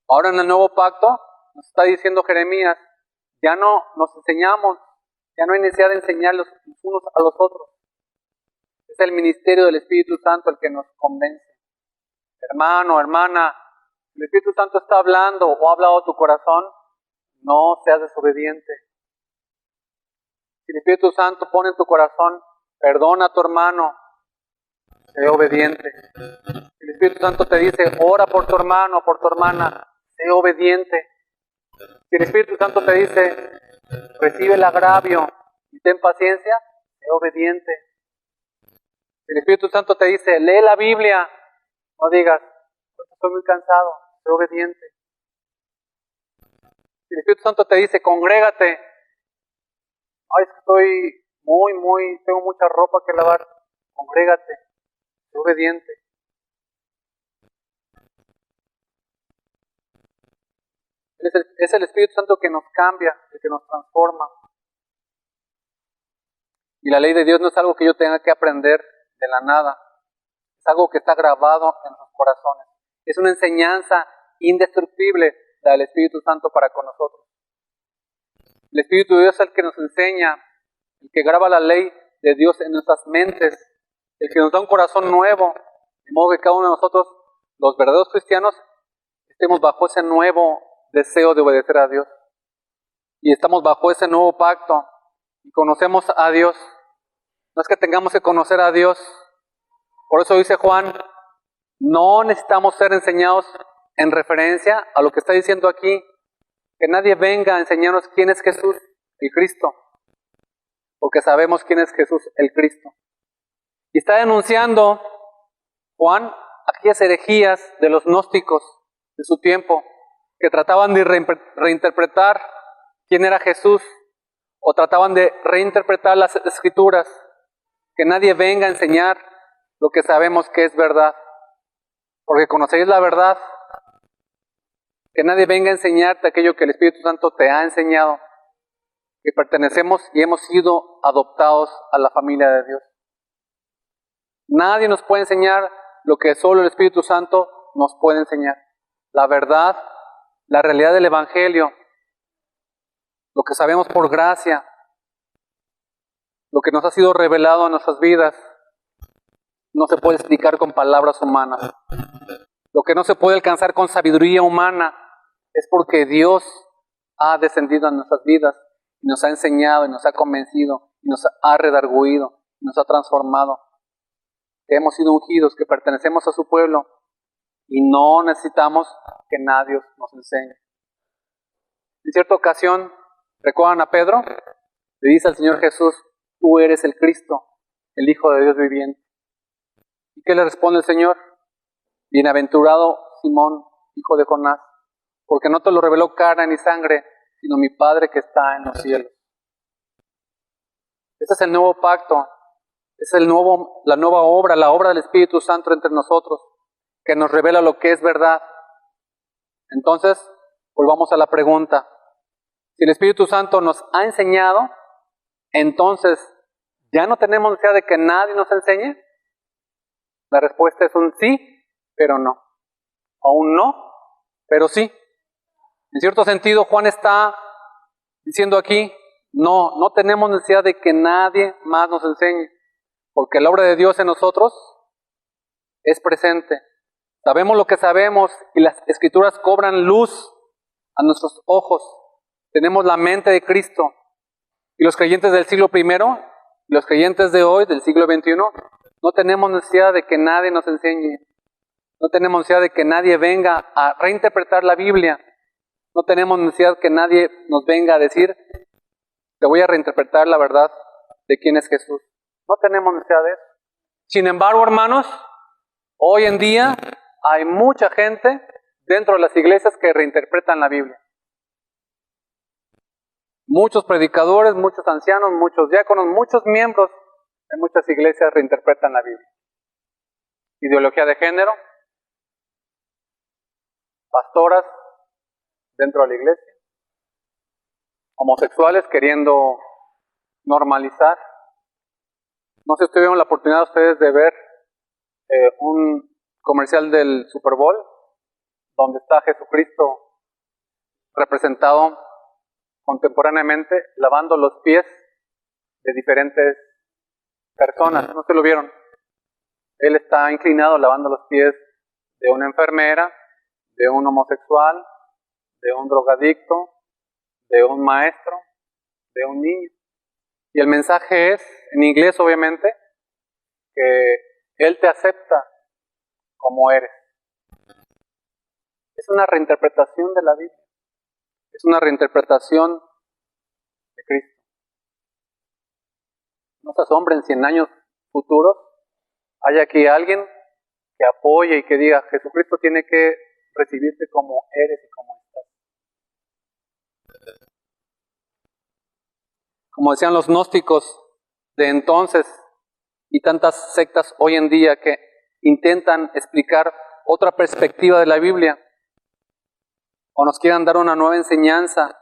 Ahora en el nuevo pacto nos está diciendo Jeremías, ya no nos enseñamos, ya no hay necesidad de enseñarlos los unos a los otros. Es el ministerio del Espíritu Santo el que nos convence. Hermano, hermana, el Espíritu Santo está hablando o ha hablado a tu corazón, no seas desobediente. Si el Espíritu Santo pone en tu corazón, perdona a tu hermano, sé obediente. Si el Espíritu Santo te dice, ora por tu hermano o por tu hermana, sé obediente. Si el Espíritu Santo te dice, recibe el agravio y ten paciencia, sé obediente. Si el Espíritu Santo te dice, lee la Biblia, no digas, estoy muy cansado, sé obediente. Si el Espíritu Santo te dice, congrégate, ay, es que estoy tengo mucha ropa que lavar, congrégate, sé obediente. Es el Espíritu Santo que nos cambia, el que nos transforma. Y la ley de Dios no es algo que yo tenga que aprender de la nada. Es algo que está grabado en nuestros corazones. Es una enseñanza indestructible la del Espíritu Santo para con nosotros. El Espíritu de Dios es el que nos enseña, el que graba la ley de Dios en nuestras mentes, el que nos da un corazón nuevo, de modo que cada uno de nosotros, los verdaderos cristianos, estemos bajo ese nuevo deseo de obedecer a Dios. Y estamos bajo ese nuevo pacto y conocemos a Dios. No es que tengamos que conocer a Dios. Por eso dice Juan, no necesitamos ser enseñados en referencia a lo que está diciendo aquí, que nadie venga a enseñarnos quién es Jesús, el Cristo, porque sabemos quién es Jesús, el Cristo. Y está denunciando Juan aquellas herejías de los gnósticos de su tiempo, que trataban de reinterpretar quién era Jesús, o trataban de reinterpretar las Escrituras, que nadie venga a enseñar lo que sabemos que es verdad, porque conocéis la verdad, que nadie venga a enseñarte aquello que el Espíritu Santo te ha enseñado, que pertenecemos y hemos sido adoptados a la familia de Dios. Nadie nos puede enseñar lo que solo el Espíritu Santo nos puede enseñar. La verdad, la realidad del Evangelio, lo que sabemos por gracia, lo que nos ha sido revelado en nuestras vidas, no se puede explicar con palabras humanas. Lo que no se puede alcanzar con sabiduría humana es porque Dios ha descendido a nuestras vidas y nos ha enseñado y nos ha convencido y nos ha redarguido y nos ha transformado. Que hemos sido ungidos, que pertenecemos a su pueblo y no necesitamos que nadie nos enseñe. En cierta ocasión, ¿recuerdan a Pedro? Le dice al Señor Jesús, tú eres el Cristo, el Hijo de Dios viviente. ¿Y qué le responde el Señor? Bienaventurado Simón, hijo de Jonás, porque no te lo reveló carne ni sangre, sino mi Padre que está en los cielos. Este es el nuevo pacto, es la nueva obra, la obra del Espíritu Santo entre nosotros, que nos revela lo que es verdad. Entonces, volvamos a la pregunta. Si el Espíritu Santo nos ha enseñado, entonces, ¿ya no tenemos necesidad de que nadie nos enseñe? La respuesta es un sí, pero no. O un no, pero sí. En cierto sentido, Juan está diciendo aquí, no tenemos necesidad de que nadie más nos enseñe, porque la obra de Dios en nosotros es presente. Sabemos lo que sabemos y las Escrituras cobran luz a nuestros ojos. Tenemos la mente de Cristo. Y los creyentes del siglo I, los creyentes de hoy, del siglo XXI, no tenemos necesidad de que nadie nos enseñe. No tenemos necesidad de que nadie venga a reinterpretar la Biblia. No tenemos necesidad de que nadie nos venga a decir, te voy a reinterpretar la verdad de quién es Jesús. No tenemos necesidad de eso. Sin embargo, hermanos, hoy en día hay mucha gente dentro de las iglesias que reinterpretan la Biblia. Muchos predicadores, muchos ancianos, muchos diáconos, muchos miembros de muchas iglesias reinterpretan la Biblia. Ideología de género, pastoras dentro de la iglesia, homosexuales queriendo normalizar. No sé si tuvieron la oportunidad ustedes de ver un comercial del Super Bowl, donde está Jesucristo representado contemporáneamente lavando los pies de diferentes personas. No se lo vieron. Él está inclinado lavando los pies de una enfermera, de un homosexual, de un drogadicto, de un maestro, de un niño. Y el mensaje es, en inglés obviamente, que Él te acepta como eres. Es una reinterpretación de la Biblia. Es una reinterpretación de Cristo. No se asombren si en años futuros hay aquí alguien que apoye y que diga, Jesucristo tiene que recibirte como eres y como estás. Como decían los gnósticos de entonces y tantas sectas hoy en día que intentan explicar otra perspectiva de la Biblia o nos quieran dar una nueva enseñanza.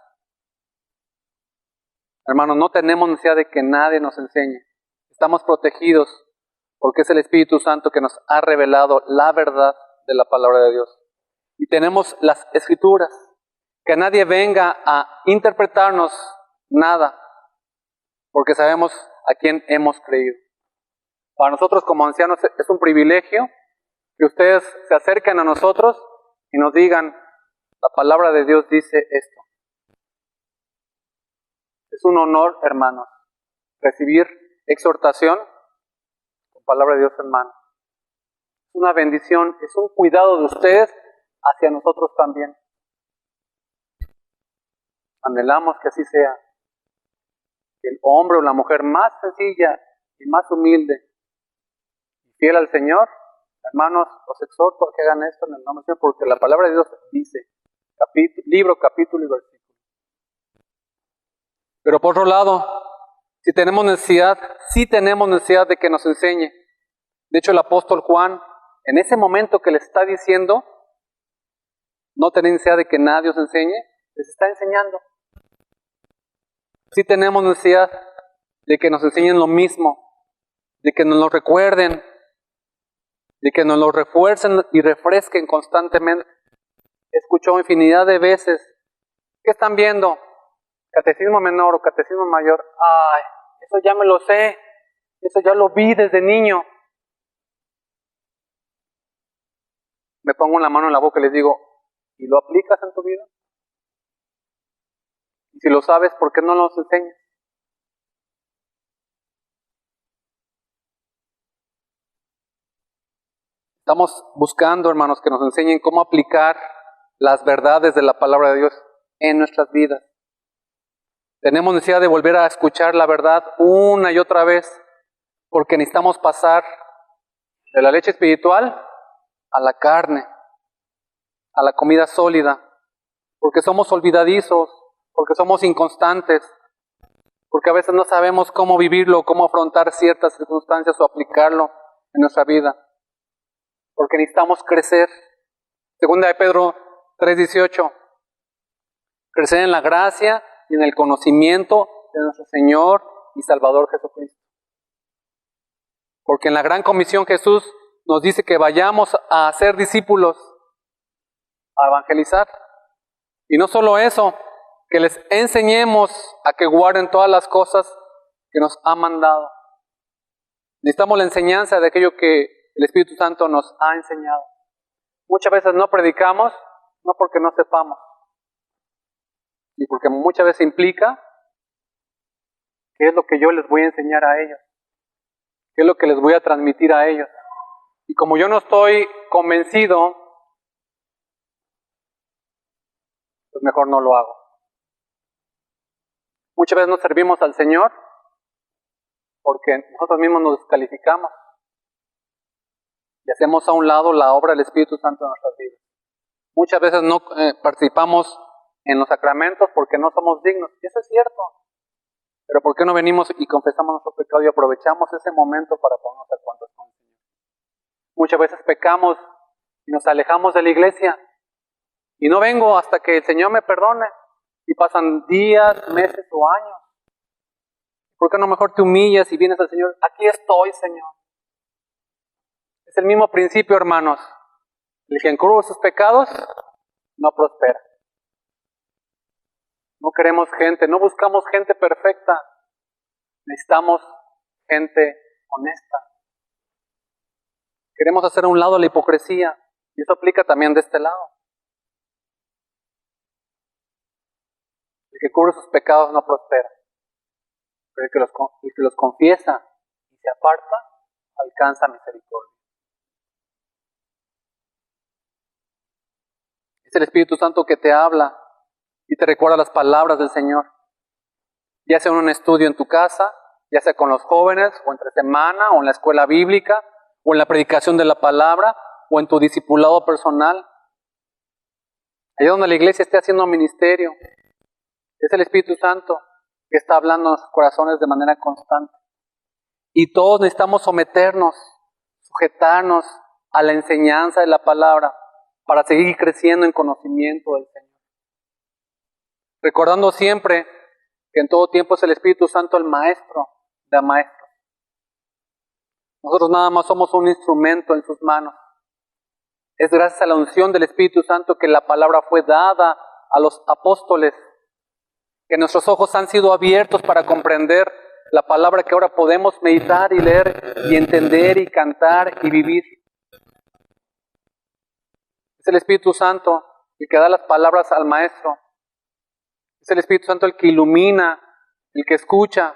Hermanos, no tenemos necesidad de que nadie nos enseñe. Estamos protegidos porque es el Espíritu Santo que nos ha revelado la verdad de la palabra de Dios. Y tenemos las Escrituras. Que nadie venga a interpretarnos nada, porque sabemos a quién hemos creído. Para nosotros como ancianos es un privilegio que ustedes se acerquen a nosotros y nos digan, la palabra de Dios dice esto. Es un honor, hermanos, recibir exhortación con palabra de Dios en mano. Es una bendición, es un cuidado de ustedes hacia nosotros también. Anhelamos que así sea. Que el hombre o la mujer más sencilla y más humilde y fiel al Señor, hermanos, los exhorto a que hagan esto en el nombre del Señor, porque la palabra de Dios dice, libro, capítulo y versículo. Pero por otro lado, si tenemos necesidad, sí tenemos necesidad de que nos enseñe. De hecho, el apóstol Juan, en ese momento que le está diciendo, no tenéis necesidad de que nadie os enseñe, les está enseñando. Sí tenemos necesidad de que nos enseñen lo mismo, de que nos lo recuerden, de que nos lo refuercen y refresquen constantemente. Escuchó infinidad de veces, ¿qué están viendo? Catecismo menor o catecismo mayor. Ay, eso ya me lo sé, eso ya lo vi desde niño. Me pongo la mano en la boca y les digo, ¿y lo aplicas en tu vida? Y si lo sabes, ¿por qué no los enseñas? Estamos buscando, hermanos, que nos enseñen cómo aplicar las verdades de la palabra de Dios en nuestras vidas. Tenemos necesidad de volver a escuchar la verdad una y otra vez, porque necesitamos pasar de la leche espiritual a la carne, a la comida sólida, porque somos olvidadizos, porque somos inconstantes, porque a veces no sabemos cómo vivirlo, cómo afrontar ciertas circunstancias o aplicarlo en nuestra vida, porque necesitamos crecer. Segunda de Pedro 3:18, crecer en la gracia y en el conocimiento de nuestro Señor y Salvador Jesucristo. Porque en la gran comisión Jesús nos dice que vayamos a hacer discípulos, a evangelizar. Y no solo eso, que les enseñemos a que guarden todas las cosas que nos ha mandado. Necesitamos la enseñanza de aquello que el Espíritu Santo nos ha enseñado. Muchas veces no predicamos, no porque no sepamos, y porque muchas veces implica qué es lo que yo les voy a enseñar a ellos, qué es lo que les voy a transmitir a ellos. Y como yo no estoy convencido, pues mejor no lo hago. Muchas veces no servimos al Señor porque nosotros mismos nos descalificamos y hacemos a un lado la obra del Espíritu Santo en nuestras vidas. Muchas veces no participamos en los sacramentos porque no somos dignos, y eso es cierto. Pero ¿por qué no venimos y confesamos nuestro pecado y aprovechamos ese momento para ponernos a cuentas con el Señor? Muchas veces pecamos y nos alejamos de la iglesia y no vengo hasta que el Señor me perdone, y pasan días, meses o años. ¿Por qué no mejor te humillas y vienes al Señor? Aquí estoy, Señor. Es el mismo principio, hermanos. El que encubre sus pecados no prospera. No queremos gente, no buscamos gente perfecta. Necesitamos gente honesta. Queremos hacer a un lado la hipocresía, y eso aplica también de este lado. El que cubre sus pecados no prospera, pero el que los confiesa y se aparta alcanza misericordia. Es el Espíritu Santo que te habla y te recuerda las palabras del Señor, ya sea en un estudio en tu casa, ya sea con los jóvenes, o entre semana, o en la escuela bíblica, o en la predicación de la palabra, o en tu discipulado personal. Allá donde la iglesia esté haciendo ministerio, es el Espíritu Santo que está hablando en nuestros corazones de manera constante. Y todos necesitamos someternos, sujetarnos a la enseñanza de la palabra para seguir creciendo en conocimiento del Señor. Recordando siempre que en todo tiempo es el Espíritu Santo el maestro de maestros. Nosotros nada más somos un instrumento en sus manos. Es gracias a la unción del Espíritu Santo que la palabra fue dada a los apóstoles, que nuestros ojos han sido abiertos para comprender la palabra que ahora podemos meditar y leer y entender y cantar y vivir. Es el Espíritu Santo el que da las palabras al maestro. Es el Espíritu Santo el que ilumina, el que escucha.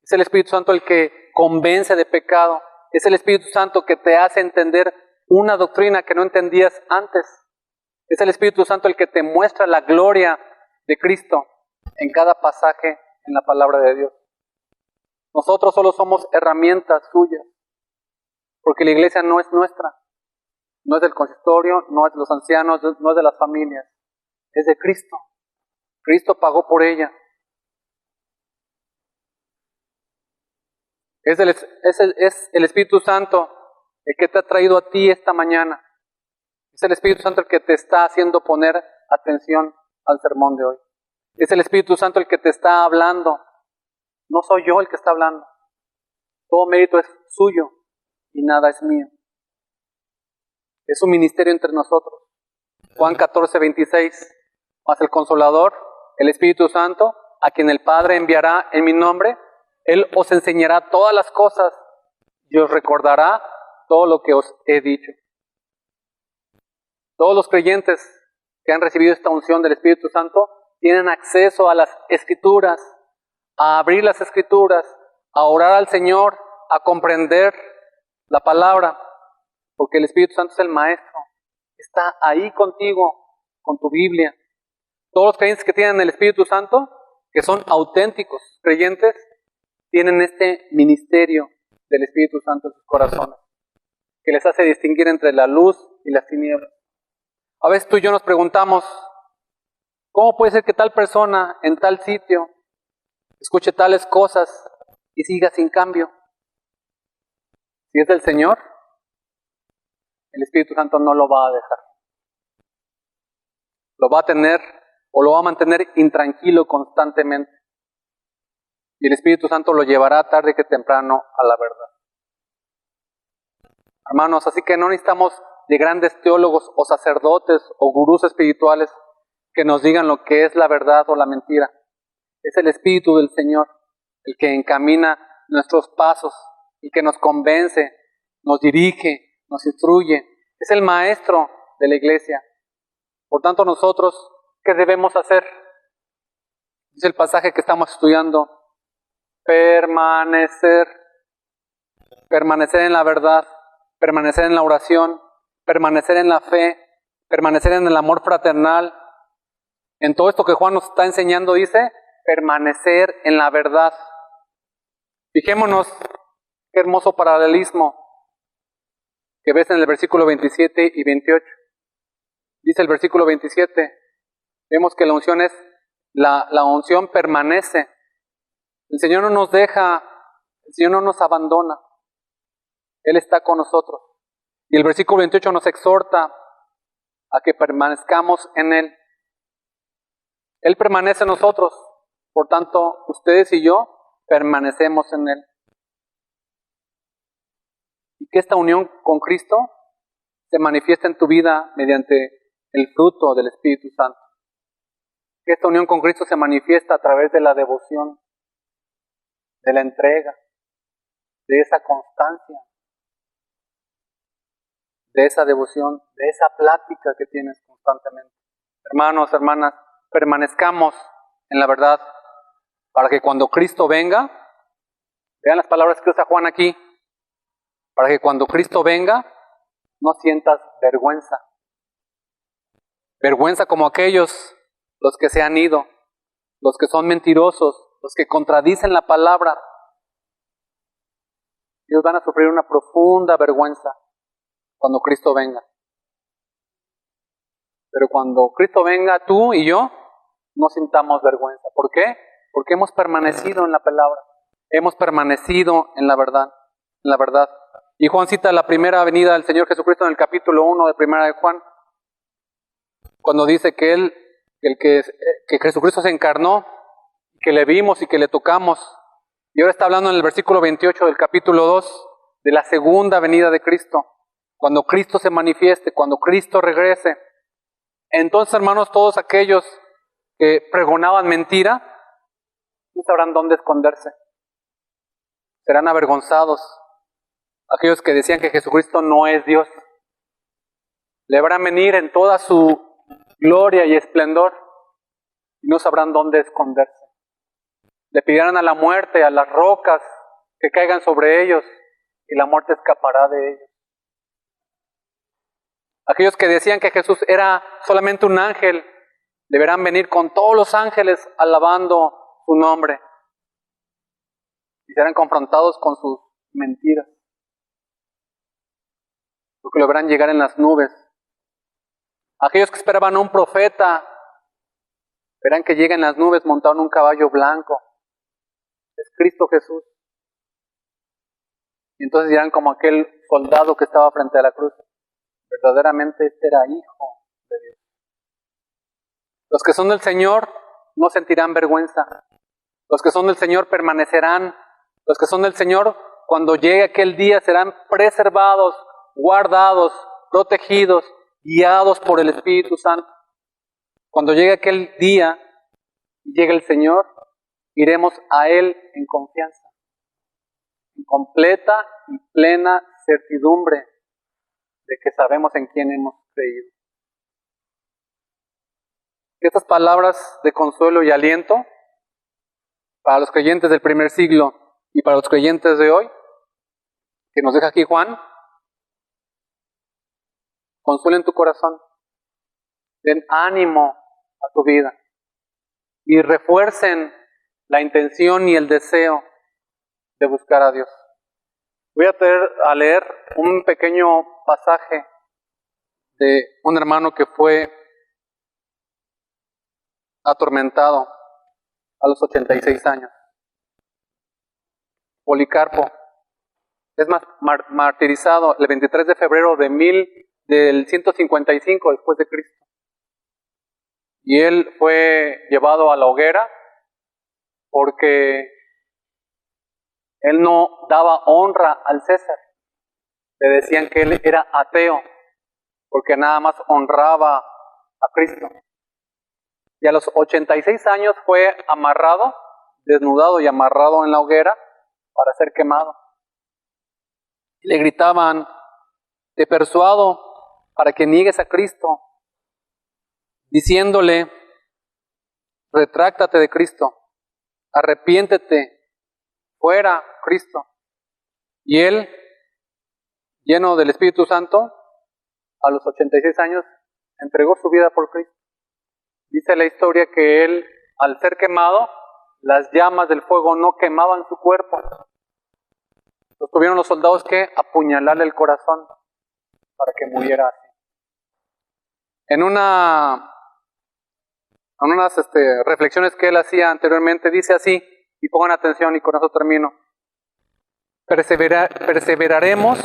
Es el Espíritu Santo el que convence de pecado. Es el Espíritu Santo que te hace entender una doctrina que no entendías antes. Es el Espíritu Santo el que te muestra la gloria de Cristo en cada pasaje en la palabra de Dios. Nosotros solo somos herramientas suyas, porque la iglesia no es nuestra, no es del consistorio, no es de los ancianos, no es de las familias, es de Cristo. Cristo pagó por ella. Es el Espíritu Santo el que te ha traído a ti esta mañana. Es el Espíritu Santo el que te está haciendo poner atención al sermón de hoy. Es el Espíritu Santo el que te está hablando. No soy yo el que está hablando. Todo mérito es suyo y nada es mío. Es un ministerio entre nosotros. Juan 14:26. Mas el Consolador, el Espíritu Santo, a quien el Padre enviará en mi nombre, Él os enseñará todas las cosas y os recordará todo lo que os he dicho. Todos los creyentes que han recibido esta unción del Espíritu Santo tienen acceso a las Escrituras, a abrir las Escrituras, a orar al Señor, a comprender la palabra, porque el Espíritu Santo es el Maestro. Está ahí contigo, con tu Biblia. Todos los creyentes que tienen el Espíritu Santo, que son auténticos creyentes, tienen este ministerio del Espíritu Santo en sus corazones, que les hace distinguir entre la luz y las tinieblas. A veces tú y yo nos preguntamos, ¿cómo puede ser que tal persona en tal sitio escuche tales cosas y siga sin cambio? Si es del Señor, el Espíritu Santo no lo va a dejar. Lo va a tener o lo va a mantener intranquilo constantemente. Y el Espíritu Santo lo llevará tarde que temprano a la verdad. Hermanos, así que no necesitamos de grandes teólogos o sacerdotes o gurús espirituales que nos digan lo que es la verdad o la mentira. Es el Espíritu del Señor el que encamina nuestros pasos, el que nos convence, nos dirige, nos instruye. Es el Maestro de la iglesia. Por tanto, nosotros, ¿qué debemos hacer? Dice el pasaje que estamos estudiando: permanecer en la verdad, permanecer en la oración, permanecer en la fe, permanecer en el amor fraternal. En todo esto que Juan nos está enseñando dice, permanecer en la verdad. Fijémonos qué hermoso paralelismo que ves en el versículo 27 y 28. Dice el versículo 27, vemos que la unción permanece. El Señor no nos deja, el Señor no nos abandona. Él está con nosotros. Y el versículo 28 nos exhorta a que permanezcamos en Él. Él permanece en nosotros, por tanto, ustedes y yo permanecemos en Él. Y que esta unión con Cristo se manifiesta en tu vida mediante el fruto del Espíritu Santo. Que esta unión con Cristo se manifiesta a través de la devoción, de la entrega, de esa constancia, de esa devoción, de esa plática que tienes constantemente. Hermanos, hermanas, permanezcamos en la verdad para que cuando Cristo venga, vean las palabras que usa Juan aquí, para que cuando Cristo venga no sientas vergüenza. Vergüenza como aquellos, los que se han ido, los que son mentirosos, los que contradicen la palabra. Ellos van a sufrir una profunda vergüenza cuando Cristo venga. Pero cuando Cristo venga, tú y yo no sintamos vergüenza. ¿Por qué? Porque hemos permanecido en la palabra. Hemos permanecido en la verdad. Y Juan cita la primera venida del Señor Jesucristo en el capítulo 1 de Primera de Juan, cuando dice que que Jesucristo se encarnó, que le vimos y que le tocamos. Y ahora está hablando en el versículo 28 del capítulo 2 de la segunda venida de Cristo. Cuando Cristo se manifieste, cuando Cristo regrese. Entonces, hermanos, todos aquellos que pregonaban mentira, no sabrán dónde esconderse. Serán avergonzados. Aquellos que decían que Jesucristo no es Dios. Le verán venir en toda su gloria y esplendor y no sabrán dónde esconderse. Le pedirán a la muerte, a las rocas que caigan sobre ellos y la muerte escapará de ellos. Aquellos que decían que Jesús era solamente un ángel, deberán venir con todos los ángeles alabando su nombre y serán confrontados con sus mentiras, porque lo verán llegar en las nubes. Aquellos que esperaban a un profeta verán que llega en las nubes montado en un caballo blanco. Es Cristo Jesús. Y entonces dirán como aquel soldado que estaba frente a la cruz: verdaderamente este era hijo de Dios. Los que son del Señor no sentirán vergüenza. Los que son del Señor permanecerán. Los que son del Señor, cuando llegue aquel día, serán preservados, guardados, protegidos, guiados por el Espíritu Santo. Cuando llegue aquel día y llegue el Señor, iremos a Él en confianza, en completa y plena certidumbre de que sabemos en quién hemos creído. Estas palabras de consuelo y aliento para los creyentes del primer siglo y para los creyentes de hoy, que nos deja aquí Juan, consuelen tu corazón, den ánimo a tu vida y refuercen la intención y el deseo de buscar a Dios. Voy a leer un pequeño pasaje de un hermano que fue atormentado a los 86 años. Policarpo es martirizado el 23 de febrero del 155 después de Cristo. Y él fue llevado a la hoguera porque él no daba honra al César. Le decían que él era ateo porque nada más honraba a Cristo. Y a los 86 años fue amarrado, desnudado y amarrado en la hoguera para ser quemado. Y le gritaban: te persuado para que niegues a Cristo, diciéndole: retráctate de Cristo, arrepiéntete, fuera Cristo. Y él, lleno del Espíritu Santo, a los 86 años, entregó su vida por Cristo. Dice la historia que él, al ser quemado, las llamas del fuego no quemaban su cuerpo, Los tuvieron los soldados que apuñalarle el corazón para que muriera así. En unas reflexiones que él hacía anteriormente, dice así, y pongan atención y con eso termino. Perseveraremos,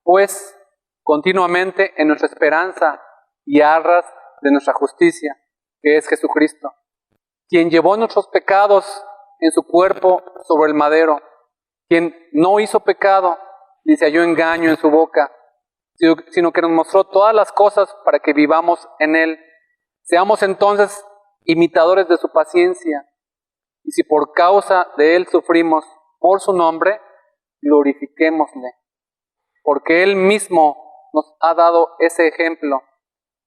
pues, continuamente en nuestra esperanza y arras de nuestra justicia, que es Jesucristo, quien llevó nuestros pecados en su cuerpo sobre el madero, quien no hizo pecado, ni se halló engaño en su boca, sino que nos mostró todas las cosas para que vivamos en él. Seamos entonces imitadores de su paciencia, y si por causa de él sufrimos por su nombre, glorifiquémosle, porque él mismo nos ha dado ese ejemplo,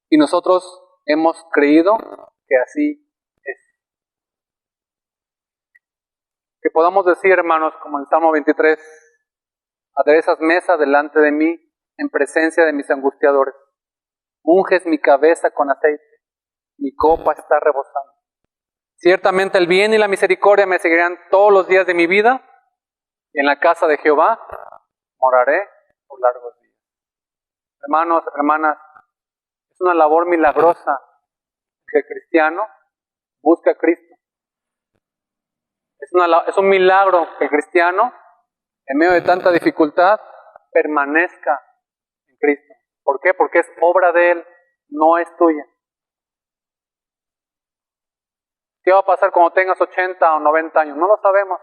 y nosotros hemos creído que así es. Que podamos decir, hermanos, como en el Salmo 23, aderezas mesa delante de mí en presencia de mis angustiadores. Unges mi cabeza con aceite, mi copa está rebosando. Ciertamente el bien y la misericordia me seguirán todos los días de mi vida, y en la casa de Jehová moraré por largos días. Hermanos, hermanas, es una labor milagrosa que el cristiano busque a Cristo. Es un milagro que el cristiano, en medio de tanta dificultad, permanezca en Cristo. ¿Por qué? Porque es obra de Él, no es tuya. ¿Qué va a pasar cuando tengas 80 o 90 años? No lo sabemos.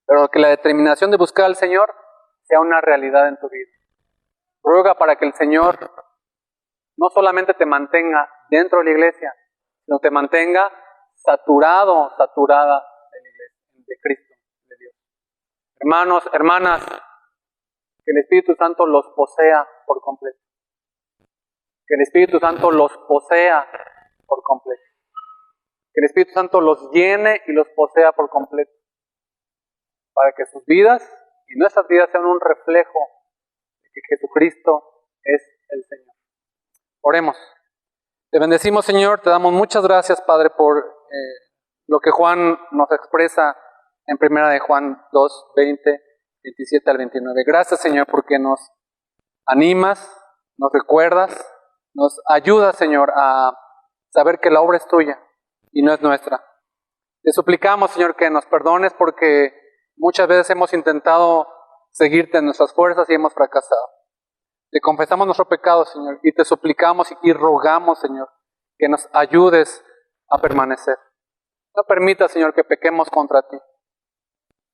Pero que la determinación de buscar al Señor sea una realidad en tu vida. Ruega para que el Señor no solamente te mantenga dentro de la iglesia, sino te mantenga saturada de la iglesia, de Cristo, de Dios. Hermanos, hermanas, que el Espíritu Santo los posea por completo. Que el Espíritu Santo los posea por completo. Que el Espíritu Santo los llene y los posea por completo. Para que sus vidas y nuestras vidas sean un reflejo de que Jesucristo es el Señor. Oremos. Te bendecimos, Señor, te damos muchas gracias, Padre, por lo que Juan nos expresa en 1 de Juan 2, 20, 27 al 29. Gracias, Señor, porque nos animas, nos recuerdas, nos ayudas, Señor, a saber que la obra es tuya y no es nuestra. Te suplicamos, Señor, que nos perdones porque muchas veces hemos intentado seguirte en nuestras fuerzas y hemos fracasado. Te confesamos nuestro pecado, Señor, y te suplicamos y rogamos, Señor, que nos ayudes a permanecer. No permitas, Señor, que pequemos contra ti.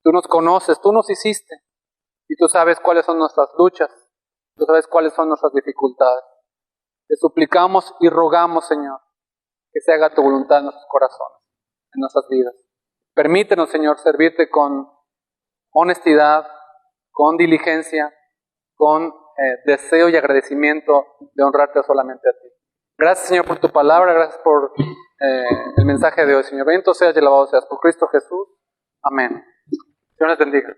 Tú nos conoces, tú nos hiciste, y tú sabes cuáles son nuestras luchas, tú sabes cuáles son nuestras dificultades. Te suplicamos y rogamos, Señor, que se haga tu voluntad en nuestros corazones, en nuestras vidas. Permítenos, Señor, servirte con honestidad, con diligencia, con deseo y agradecimiento de honrarte solamente a ti. Gracias, Señor, por tu palabra, gracias por el mensaje de hoy, Señor. Bendito seas y alabado seas por Cristo Jesús. Amén. Dios les bendiga.